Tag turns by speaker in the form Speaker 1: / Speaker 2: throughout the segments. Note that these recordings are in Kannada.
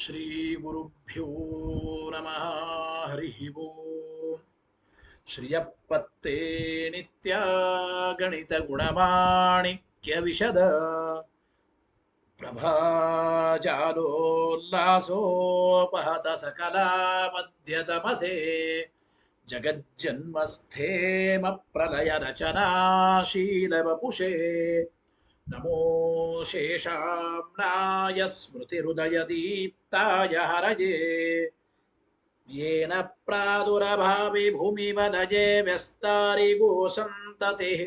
Speaker 1: ಶ್ರೀ ಗುರುಭ್ಯೋ ನಮಃ. ಹರಿ ಓಂ. ಶ್ರಿಯಪ್ಪತ್ತೇ ನಿತ್ಯ ಗಣಿತ ಗುಣಮಾಣಿಕ್ಯ ವಿಶದ ಪ್ರಭಾಜಾಲೋಲ್ಲಾಸೋಪಹತ ಸಕಲ ಮಧ್ಯತಮಸೆ ಜಗಜ್ಜನ್ಮಸ್ಥೇಮ ಪ್ರಲಯ ರಚನಾಶೀಲ ವಪುಷೇ ನಮೋ ಶೇಷಾಮ್ನಾಯ ಸ್ಮೃತಿಹೃದಯ ದೀಪ್ತಾಯ ಹರಯೇ येन प्रादुरभावि भूमिवलये व्यस्तारिगो सन्ततिः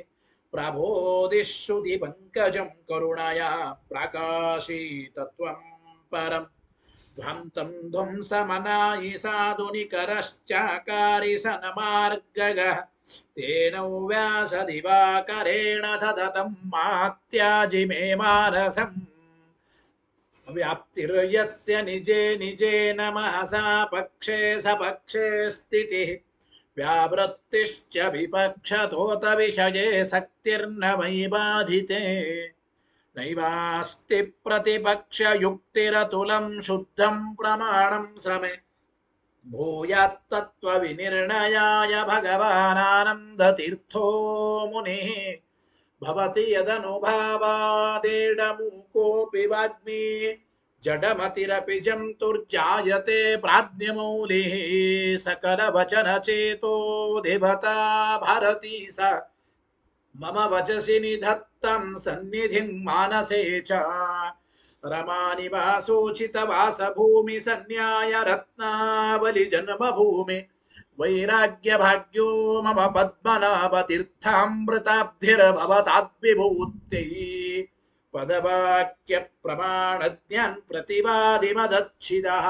Speaker 1: प्रबोधिश्रुतिपङ्कजं करुणया प्रकाशितत्वं परं ध्वन्तं ध्वंसमनायि साधुनिकरश्चाकारि सनमार्गगः तेन व्यासदिवाकरेण सततं मात्याजि मे मानसम् व्याप्तिर्यस्य निजे निजे नमः सा पक्षे सपक्षे स्थितिः व्यावृत्तिश्च विपक्षतोत विषये शक्तिर्न मयि बाधिते नैवास्ति प्रतिपक्षयुक्तिरतुलं शुद्धं प्रमाणं श्रमे भूयात्तत्त्वविनिर्णयाय भगवानानन्दतीर्थो मुनिः भवति यदनुभावादेडमूकोऽपि वाग्मी जडमतिरपि जन्तुर्जायते प्राज्ञमौलिः सकलवचनचेतो देवता भारती सा मम वचसि निधत्तं सन्निधिं मानसे च रमानिवासोचितवासभूमि सन्न्याय रत्नावलि जन्मभूमि वैराग्यभाग्यो मम पद्मनाभतीर्थामृताब्धिर्भवताद्विभूत्यै पदवाक्यप्रमाणज्ञान् प्रतिवादिमदच्छिदः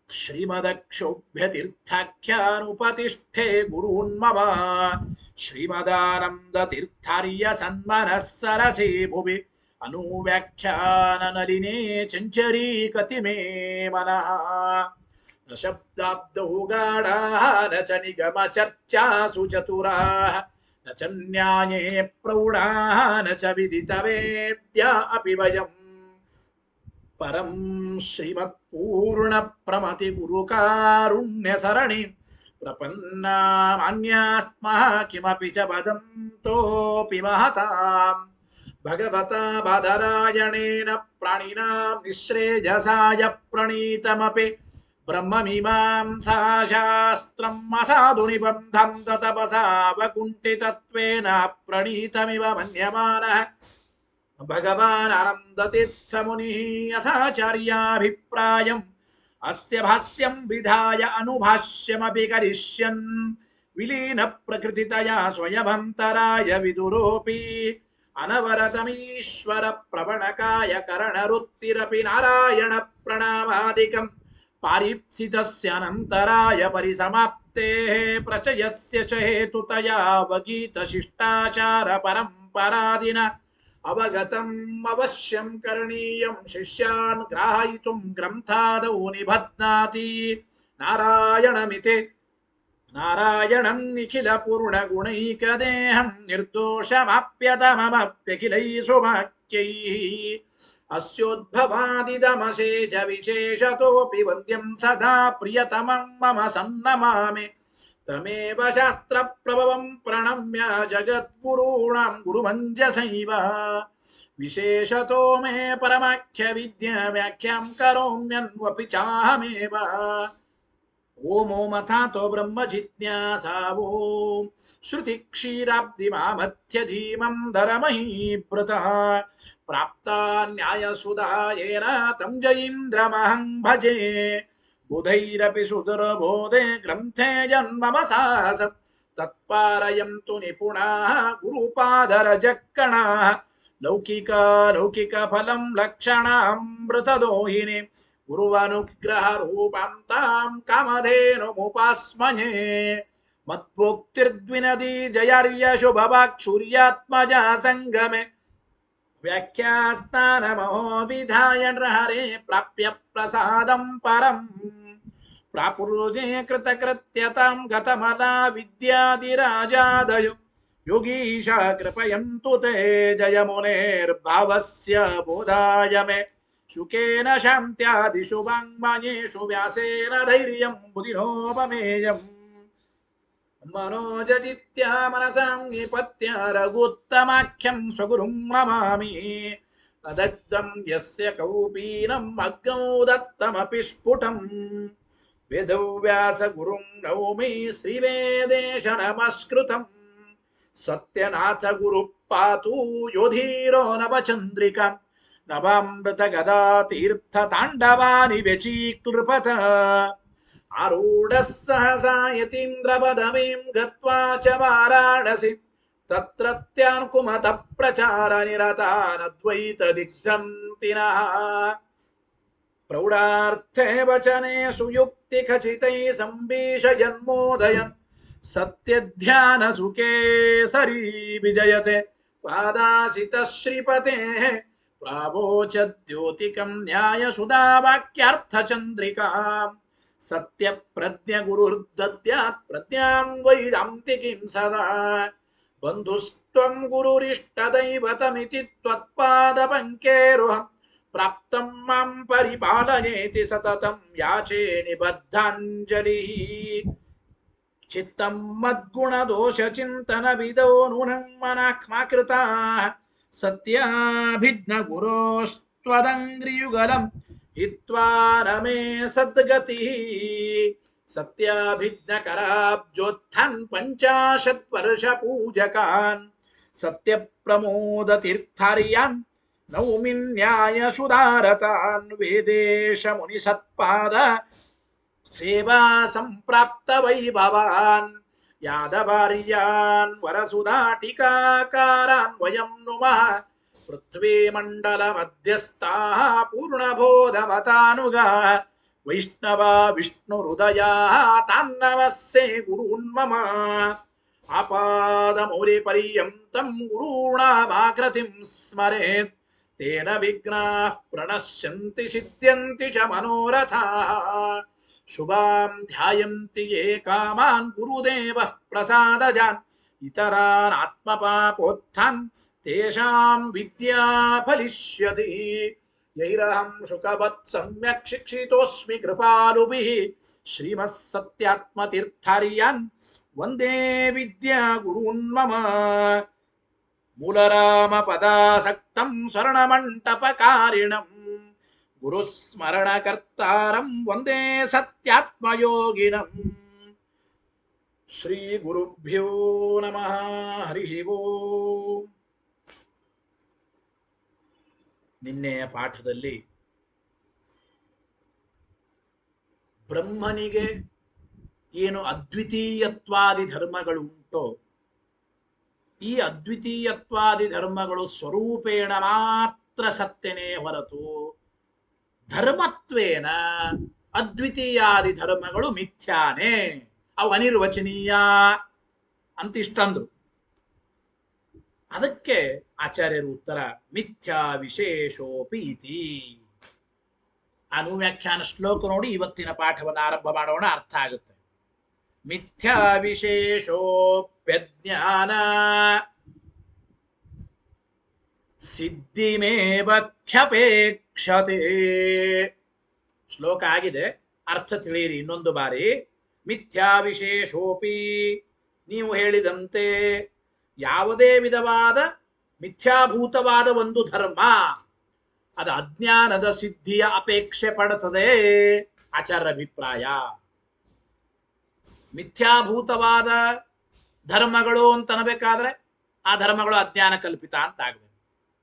Speaker 1: श्रीमदक्षोभ्यतीर्थाख्यानुपतिष्ठे गुरून्मम श्रीमदानन्दतीर्थार्य सन्मनः सरसि भुवि अनुव्याख्याननलिने चञ्चरीकति मे मनः न शब्दाब्दौ गाढाः न च निगमचर्चासु चतुराः न च न्याये प्रौढाः न च विदितवेद्या अपि वयम् परं श्रीमत्पूर्णप्रमति गुरुकारुण्यसरणि प्रपन्नामान्यात्मः किमपि च वदन्तोऽपि महताम् भगवता बादरायणेन प्राणिनां निःश्रेयसाय प्रणीतमपि ब्रह्ममीमांसाशास्त्रम् असाधुनिबन्धं ततपसा वकुण्ठितत्वेन प्रणीतमिव मन्यमानः भगवान् आनन्दतीर्थमुनिः यथाचार्याभिप्रायम् अस्य भाष्यं विधाय अनुभाष्यमपि करिष्यन् विलीनप्रकृतितया स्वयमन्तराय विदुरोऽपि अनवरतमीश्वर प्रवणकाय करणरुत्तिरपि नारायण प्रणामादिकं पारीप्सितस्य अनन्तराय परिसमाप्तेः प्रचयस्य च हेतुतया अवगीतशिष्टाचार परम्परादिना अवगतम् अवश्यं करणीयं शिष्यान् ग्राहयितुं ग्रन्थादौ निबध्नाति नारायणमिति नारायणं निखिलपूर्णगुणैकदेहं निर्दोषमाप्यतममप्यखिलैः सुवाक्यैः अस्योद्भवादिदमशेष विशेषतोऽपि वन्द्यं सदा प्रियतमं मम सन्नमामि तमेव शास्त्रप्रभवं प्रणम्य जगद्गुरूणां गुरुमञ्जसैव विशेषतो मे परमाख्यविद्या व्याख्यां करोम्यन्वपि चाहमेव ओमो मथातो ब्रह्म जिज्ञासा ओम श्रुति क्षीराब्धिमामध्यधीमं धरमहीभृतः प्राप्ता न्यायसुधायेन तं जयीन्द्रमहं भजे बुधैरपि सुदुर्बोधे ग्रन्थे जन्ममसासं तत्पारयन्तु निपुणाः गुरुपादरजक्कणाः लौकिकफलं लक्षणामृतदोहिनी गुरुवनुग्रह रूपां तां कामधेनुमुपास्महे मत्प्रोक्तिर्द्विनदी जयार्य शुभवाक्सूर्यात्मजा संगमे व्याख्यास्तानमहो विधाय नृहरे प्राप्य प्रसादं परम् प्रापुरुजे कृतकृत्यतां गतमला विद्यादिराजादयो योगीशा कृपयन्तु ते जयमुनेर्भावस्य बोधाय मे ಶುಕೇನ ಶಾಂತ್ಯಾದಿಷು ವಾಂಗ್ಮಯೇಷು ವ್ಯಾಸೇನ ಧೈರ್ಯಂ ಬುಧಿನೋಪಮೇಯಂ ಮನೋಜಚಿತ್ಯ ಮನಸಾಂ ನಿಪತ್ಯ ರಘುತ್ತಮಾಖ್ಯಂ ಸ್ವಗುರುಂ ನಮಾಮಿ ಅದಗ್ಧಂ ಯಸ್ಯ ಕೌಪೀನಂ ಅಗ್ನೌ ದತ್ತಮಪಿ ಸ್ಫುಟಂ ವೇದವ್ಯಾಸ ಗುರುಂ ನೌಮಿ ಶ್ರೀವೇದೇಶ ನಮಸ್ಕೃತಂ ಸತ್ಯನಾಥ ಗುರು ಪಾತು ಯೋಧೀರೋ ನವಚಂದ್ರಿಕ ನವಾಮೃತ ಗದಾ ತೀರ್ಥ ತಾಂಡವಾನಿ ವ್ಯಚೀಕೃಪತ ಆರೂಢ ಸಹಸಾ ಯತೀಂದ್ರ ಪದವೀಂ ಗತ್ವಾ ಚ ವಾರಾಣಸಿ ತತ್ರತ್ಯಾನ್ ಕುಮತ ಪ್ರಚಾರ ನಿರತಾನದ್ವೈತ ದಿಗ್ಧಂತಿನಃ ಪ್ರೌಢಾರ್ಥೇ ವಚನೆ ಸುಯುಕ್ತಿ ಖಚಿತೈ ಸಂಭೀಷಯನ್ಮೋದಯನ್ ಸತ್ಯಧ್ಯಾನ ಸುಖೇ ಸರಿ ವಿಜಯತೆ ಪಾದಾಸಿತ ಶ್ರೀಪತೆ ಪ್ರಾವೋಚದ್ಯೋತಿಕಂ ನ್ಯಾಯ ಸುಧಾ ವಾಕ್ಯಾರ್ಥ ಚಂದ್ರಿಕಾ ಸತ್ಯ ಪ್ರಜ್ಞ ಗುರುರ್ದದ್ಯಾತ್ ಪ್ರಜ್ಞಾಂ ವೈದಾಂತಿಕಿಂ ಸದಾ ಬಂಧುಸ್ತ್ವಂ ಗುರುರಿಷ್ಟ ದೈವತಮಿತಿ ತ್ವತ್ಪಾದ ಪಂಕೇರುಹಂ ಪ್ರಾಪ್ತಂ ಮಾಂ ಪರಿಪಾಲಯೇತಿ ಸತತಂ ಯಾಚೇ ನಿಬದ್ಧಾಂಜಲಿ ಚಿತ್ತಂ ಮದ್ಗುಣ ದೋಷ ಚಿಂತನ ವಿದೋ ನೂನಂ ಮನಃ ಸತ್ಯಾಭಿಜ್ಞ ಗುರೋಸ್ತ್ವದಂಗ್ರಿಯುಗಲಂ ಹಿತ್ವಾ ರಮೇ ಸದ್ಗತಿ ಸತ್ಯಾಭಿಜ್ಞಕರಾಬ್ಜೋತ್ಥಾನ್ ಪಂಚಾಶತ್ ವರ್ಷ ಪೂಜಕಾನ್ ಸತ್ಯ ಪ್ರಮೋದ ತೀರ್ಥಾರ್ಯಾನ್ ನೌಮಿ ನ್ಯಾಯ ಸುಧಾರತಾನ್ ವೇದೇಶ ಮುನಿ ಸತ್ಪಾದ ಸೇವಾ ಸಂಪ್ರಾಪ್ತ ವೈಭವಾನ್ ಯಾದವಾರ್ಯಾನ್ ವರಸುಧಾ ಟೀಕಾಕಾರಾನ್ ವಯಂ ನುಮಃ ಪೃಥ್ವೀ ಮಂಡಲ ಮಧ್ಯಸ್ಥಾಃ ಪೂರ್ಣಬೋಧಮತಾನುಗಾ ವೈಷ್ಣವ ವಿಷ್ಣು ಹೃದಯ ತಾನ್ನವಸ್ಸೇ ಗುರೂನ್ ಮಮ ಆಪಾದ ಮೌಲಿ ಪರ್ಯಂತಂ ಗುರುಣಾಮಾಕೃತಿಂ ಸ್ಮರೇತ್ ತೇನ ವಿಘ್ನಾಃ ಪ್ರಣಶ್ಯಂತಿ ಸಿದ್ಧ್ಯಂತಿ ಚ ಮನೋರಥಾಃ ಶುಭಾಂ ಧ್ಯಾಯಂತಿ ಯೇ ಕಾಮಾನ್ ಗುರುದೇವಃ ಪ್ರಸಾದಜಾನ್ ಇತರಾನ್ ಆತ್ಮಪಾಪೋತ್ಥಾನ್ ತೇಷಾಂ ವಿದ್ಯಾ ಫಲಿಷ್ಯತಿ ಯೈರಹಂ ಶುಕವತ್ ಸಮ್ಯಕ್ ಶಿಕ್ಷಿತೋಸ್ಮಿ ಕೃಪಾಲುಭಿಃ ಶ್ರೀಮತ್ ಸತ್ಯಾತ್ಮತೀರ್ಥಾರ್ಯಾನ್ ವಂದೇ ವಿದ್ಯಾ ಗುರೂನ್ ಮಮ ಮೂಲರಾಮ ಪದಾಸಕ್ತಂ ಸ್ವರ್ಣಮಂಟಪಕಾರಿಣಂ ಗುರುಸ್ಮರಣಕರ್ತಾರಂ ವಂದೇ ಸತ್ಯಾತ್ಮಯೋಗಿನಂ ಶ್ರೀ ಗುರುಭ್ಯೋ ನಮಃ ಹರಿ ಓಂ. ನಿನ್ನೆಯ ಪಾಠದಲ್ಲಿ ಬ್ರಹ್ಮನಿಗೆ ಏನು ಅದ್ವಿತೀಯತ್ವಾದಿ ಧರ್ಮಗಳು ಉಂಟೋ ಈ ಅದ್ವಿತೀಯತ್ವಾದಿ ಧರ್ಮಗಳು ಸ್ವರೂಪೇಣ ಮಾತ್ರ ಸತ್ಯನೇ ಹೊರತು ಧರ್ಮತ್ವೇನ ಅದ್ವಿತೀಯಾದಿ ಧರ್ಮಗಳು ಮಿಥ್ಯಾನೇ, ಅವು ಅನಿರ್ವಚನೀಯ ಅಂತಿಷ್ಟಂದ್ರು. ಅದಕ್ಕೆ ಆಚಾರ್ಯರು ಉತ್ತರ ಮಿಥ್ಯಾ ವಿಶೇಷೋಪಿ ಇತಿ. ಅನುವ್ಯಾಖ್ಯಾನ ಶ್ಲೋಕ ನೋಡಿ ಇವತ್ತಿನ ಪಾಠವನ್ನು ಆರಂಭ ಮಾಡೋಣ, ಅರ್ಥ ಆಗುತ್ತೆ. ಮಿಥ್ಯಾ ವಿಶೇಷೋಪ್ಯಜ್ಞಾನ ಸಿದ್ಧಿಮೇವ ಖ್ಯಪೇಕ್ಷತೆ. ಶ್ಲೋಕ ಆಗಿದೆ, ಅರ್ಥ ತಿಳಿಯಿರಿ ಇನ್ನೊಂದು ಬಾರಿ. ಮಿಥ್ಯಾ ವಿಶೇಷೋಪಿ, ನೀವು ಹೇಳಿದಂತೆ ಯಾವುದೇ ವಿಧವಾದ ಮಿಥ್ಯಾಭೂತವಾದ ಒಂದು ಧರ್ಮ ಅದು ಅಜ್ಞಾನದ ಸಿದ್ಧಿಯ ಅಪೇಕ್ಷೆ ಪಡುತ್ತದೆ ಆಚಾರ್ಯರ ಅಭಿಪ್ರಾಯ. ಮಿಥ್ಯಾಭೂತವಾದ ಧರ್ಮಗಳು ಅಂತ ಅನ್ನಬೇಕಾದ್ರೆ ಆ ಧರ್ಮಗಳು ಅಜ್ಞಾನ ಕಲ್ಪಿತ ಅಂತ ಆಗ್ಬೇಕು.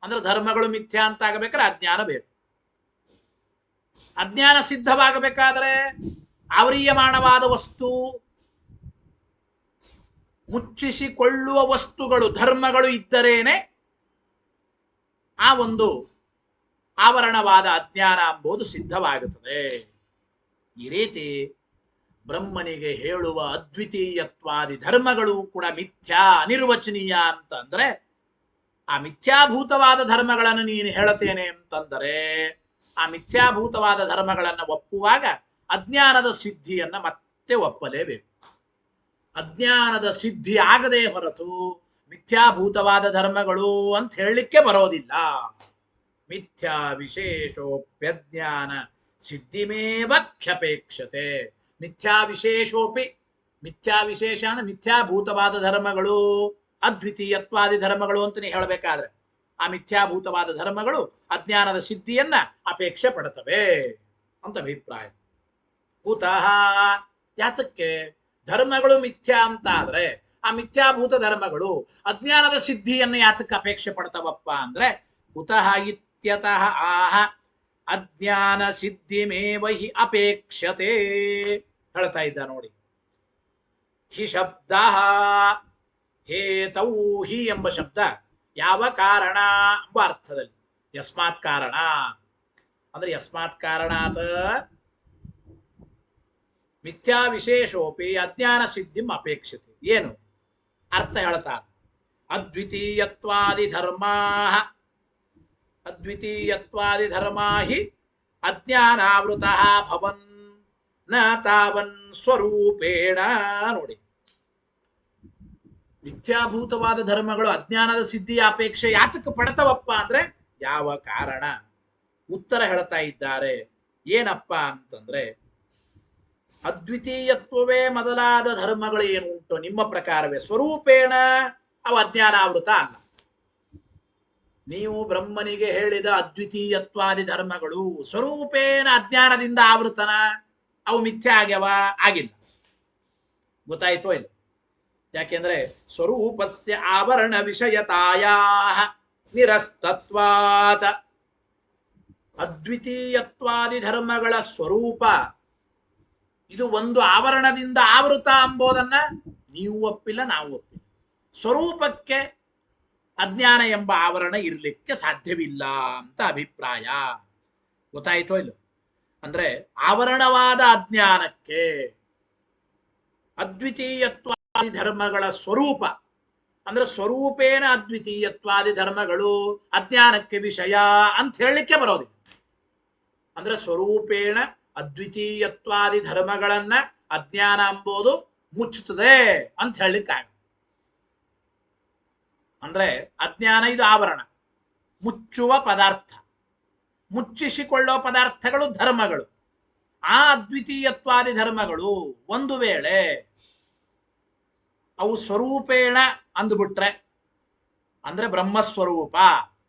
Speaker 1: ಅಂದ್ರೆ ಧರ್ಮಗಳು ಮಿಥ್ಯಾ ಅಂತ ಆಗಬೇಕಾದ್ರೆ ಅಜ್ಞಾನ ಬೇಕು. ಅಜ್ಞಾನ ಸಿದ್ಧವಾಗಬೇಕಾದ್ರೆ ಆವರೀಯಮಾನವಾದ ವಸ್ತು, ಮುಚ್ಚಿಸಿಕೊಳ್ಳುವ ವಸ್ತುಗಳು ಧರ್ಮಗಳು ಇದ್ದರೇನೆ ಆ ಒಂದು ಆವರಣವಾದ ಅಜ್ಞಾನ ಎಂಬುದು ಸಿದ್ಧವಾಗುತ್ತದೆ. ಈ ರೀತಿ ಬ್ರಹ್ಮನಿಗೆ ಹೇಳುವ ಅದ್ವಿತೀಯತ್ವಾದಿ ಧರ್ಮಗಳು ಕೂಡ ಮಿಥ್ಯಾ ಅನಿರ್ವಚನೀಯ ಅಂತಂದ್ರೆ ಆ ಮಿಥ್ಯಾಭೂತವಾದ ಧರ್ಮಗಳನ್ನು ನೀನು ಹೇಳುತ್ತೇನೆ ಅಂತಂದರೆ ಆ ಮಿಥ್ಯಾಭೂತವಾದ ಧರ್ಮಗಳನ್ನು ಒಪ್ಪುವಾಗ ಅಜ್ಞಾನದ ಸಿದ್ಧಿಯನ್ನ ಮತ್ತೆ ಒಪ್ಪಲೇಬೇಕು. ಅಜ್ಞಾನದ ಸಿದ್ಧಿ ಆಗದೆ ಹೊರತು ಮಿಥ್ಯಾಭೂತವಾದ ಧರ್ಮಗಳು ಅಂತ ಹೇಳಲಿಕ್ಕೆ ಬರೋದಿಲ್ಲ. ಮಿಥ್ಯಾ ವಿಶೇಷೋಪ್ಯಜ್ಞಾನ ಸಿದ್ಧಿಮೇವ ಖ್ಯಪೇಕ್ಷತೆ. ಮಿಥ್ಯಾ ವಿಶೇಷೋಪಿ, ಮಿಥ್ಯಾ ವಿಶೇಷ ಅಂದ್ರೆ ಮಿಥ್ಯಾಭೂತವಾದ ಧರ್ಮಗಳು, ಅದ್ವಿತೀಯತ್ವಾದಿ ಧರ್ಮಗಳು ಅಂತ ನೀವು ಹೇಳಬೇಕಾದ್ರೆ ಆ ಮಿಥ್ಯಾಭೂತವಾದ ಧರ್ಮಗಳು ಅಜ್ಞಾನದ ಸಿದ್ಧಿಯನ್ನ ಅಪೇಕ್ಷೆ ಪಡ್ತವೆ ಅಂತ ಅಭಿಪ್ರಾಯ. ಕುತಃ ಯಾತಕ್ಕೆ? ಧರ್ಮಗಳು ಮಿಥ್ಯಾ ಅಂತ ಆದ್ರೆ ಆ ಮಿಥ್ಯಾಭೂತ ಧರ್ಮಗಳು ಅಜ್ಞಾನದ ಸಿದ್ಧಿಯನ್ನು ಯಾತಕ್ಕೆ ಅಪೇಕ್ಷೆ ಪಡ್ತವಪ್ಪ ಅಂದ್ರೆ, ಕುತಃ ಇತ್ಯತಃ ಆಹ ಅಜ್ಞಾನ ಸಿದ್ಧಿಮೇವ ಹಿ ಅಪೇಕ್ಷತೆ ಹೇಳ್ತಾ ಇದ್ದ ನೋಡಿ. ಹಿ ಶಬ್ದ ಹೇತೌ, ಹಿ ಎಂಬ ಶಬ್ದ ಯಾವ ಕಾರಣ ಎಂಬ ಅರ್ಥದಲ್ಲಿ, ಯಸ್ಮಾತ್ ಕಾರಣ ಅಂದ್ರೆ ಯಸ್ಮಾತ್ ಕಾರಣಾತ್ ಮಿಥ್ಯಾ ವಿಶೇಷೋಪಿ ಅಜ್ಞಾನ ಸಿದ್ಧಿಂ ಅಪೇಕ್ಷತೆ. ಏನು ಅರ್ಥ ಹೇಳ್ತಾರೆ? ಅದ್ವಿತೀಯತ್ವಾದಿ ಧರ್ಮಾ, ಅದ್ವಿತೀಯತ್ವಾದಿ ಧರ್ಮಾ ಹಿ ಅಜ್ಞಾನಾವೃತ ಭವನ್ ನ ತಾವನ್ ಸ್ವರೂಪೇಣ. ನೋಡಿ, ಮಿಥ್ಯಾಭೂತವಾದ ಧರ್ಮಗಳು ಅಜ್ಞಾನದ ಸಿದ್ಧಿಯ ಅಪೇಕ್ಷೆ ಯಾತಕ್ಕೆ ಪಡ್ತವಪ್ಪ ಅಂದ್ರೆ ಯಾವ ಕಾರಣ? ಉತ್ತರ ಹೇಳ್ತಾ ಇದ್ದಾರೆ. ಏನಪ್ಪ ಅಂತಂದ್ರೆ, ಅದ್ವಿತೀಯತ್ವವೇ ಮೊದಲಾದ ಧರ್ಮಗಳು ಏನು ಉಂಟು ನಿಮ್ಮ ಪ್ರಕಾರವೇ ಸ್ವರೂಪೇಣ ಅವು ಅಜ್ಞಾನಾವೃತ ಅಲ್ಲ. ನೀವು ಬ್ರಹ್ಮನಿಗೆ ಹೇಳಿದ ಅದ್ವಿತೀಯತ್ವಾದಿ ಧರ್ಮಗಳು ಸ್ವರೂಪೇಣ ಅಜ್ಞಾನದಿಂದ ಆವೃತನ, ಅವು ಮಿಥ್ಯ ಆಗ್ಯವ? ಆಗಿಲ್ಲ. ಗೊತ್ತಾಯ್ತೋ ಇಲ್ಲ? ಯಾಕೆಂದ್ರೆ ಸ್ವರೂಪಸ್ಯ ಆವರಣ ವಿಷಯತಾಯಾ ನಿರಸ್ತತ್ವಾತ್, ಅದ್ವಿತೀಯತ್ವಾದಿ ಧರ್ಮಗಳ ಸ್ವರೂಪ ಇದು ಒಂದು ಆವರಣದಿಂದ ಆವೃತ ಎಂಬುದನ್ನ ನೀವು ಒಪ್ಪಿಲ್ಲ, ನಾವು ಒಪ್ಪಿಲ್ಲ. ಸ್ವರೂಪಕ್ಕೆ ಅಜ್ಞಾನ ಎಂಬ ಆವರಣ ಇರಲಿಕ್ಕೆ ಸಾಧ್ಯವಿಲ್ಲ ಅಂತ ಅಭಿಪ್ರಾಯ. ಗೊತ್ತಾಯ್ತೋ ಇಲ್ಲ? ಅಂದ್ರೆ ಆವರಣವಾದ ಅಜ್ಞಾನಕ್ಕೆ ಅದ್ವಿತೀಯತ್ವಾದಿ ಧರ್ಮಗಳ ಸ್ವರೂಪ ಅಂದ್ರೆ ಸ್ವರೂಪೇಣ ಅದ್ವಿತೀಯತ್ವಾದಿ ಧರ್ಮಗಳು ಅಜ್ಞಾನಕ್ಕೆ ವಿಷಯ ಅಂತ ಹೇಳಲಿಕ್ಕೆ ಬರೋದಿಲ್ಲ. ಅಂದ್ರೆ ಸ್ವರೂಪೇಣ ಅದ್ವಿತೀಯತ್ವಾದಿ ಧರ್ಮಗಳನ್ನ ಅಜ್ಞಾನ ಎಂಬುದು ಮುಚ್ಚುತ್ತದೆ ಅಂತ ಹೇಳಲಿಕ್ಕಾಗ. ಅಂದ್ರೆ ಅಜ್ಞಾನ ಇದು ಆವರಣ, ಮುಚ್ಚುವ ಪದಾರ್ಥ, ಮುಚ್ಚಿಸಿಕೊಳ್ಳುವ ಪದಾರ್ಥಗಳು ಧರ್ಮಗಳು. ಆ ಅದ್ವಿತೀಯತ್ವಾದಿ ಧರ್ಮಗಳು ಒಂದು ವೇಳೆ ಅವು ಸ್ವರೂಪೇಣ ಅಂದುಬಿಟ್ರೆ ಅಂದ್ರೆ ಬ್ರಹ್ಮಸ್ವರೂಪ,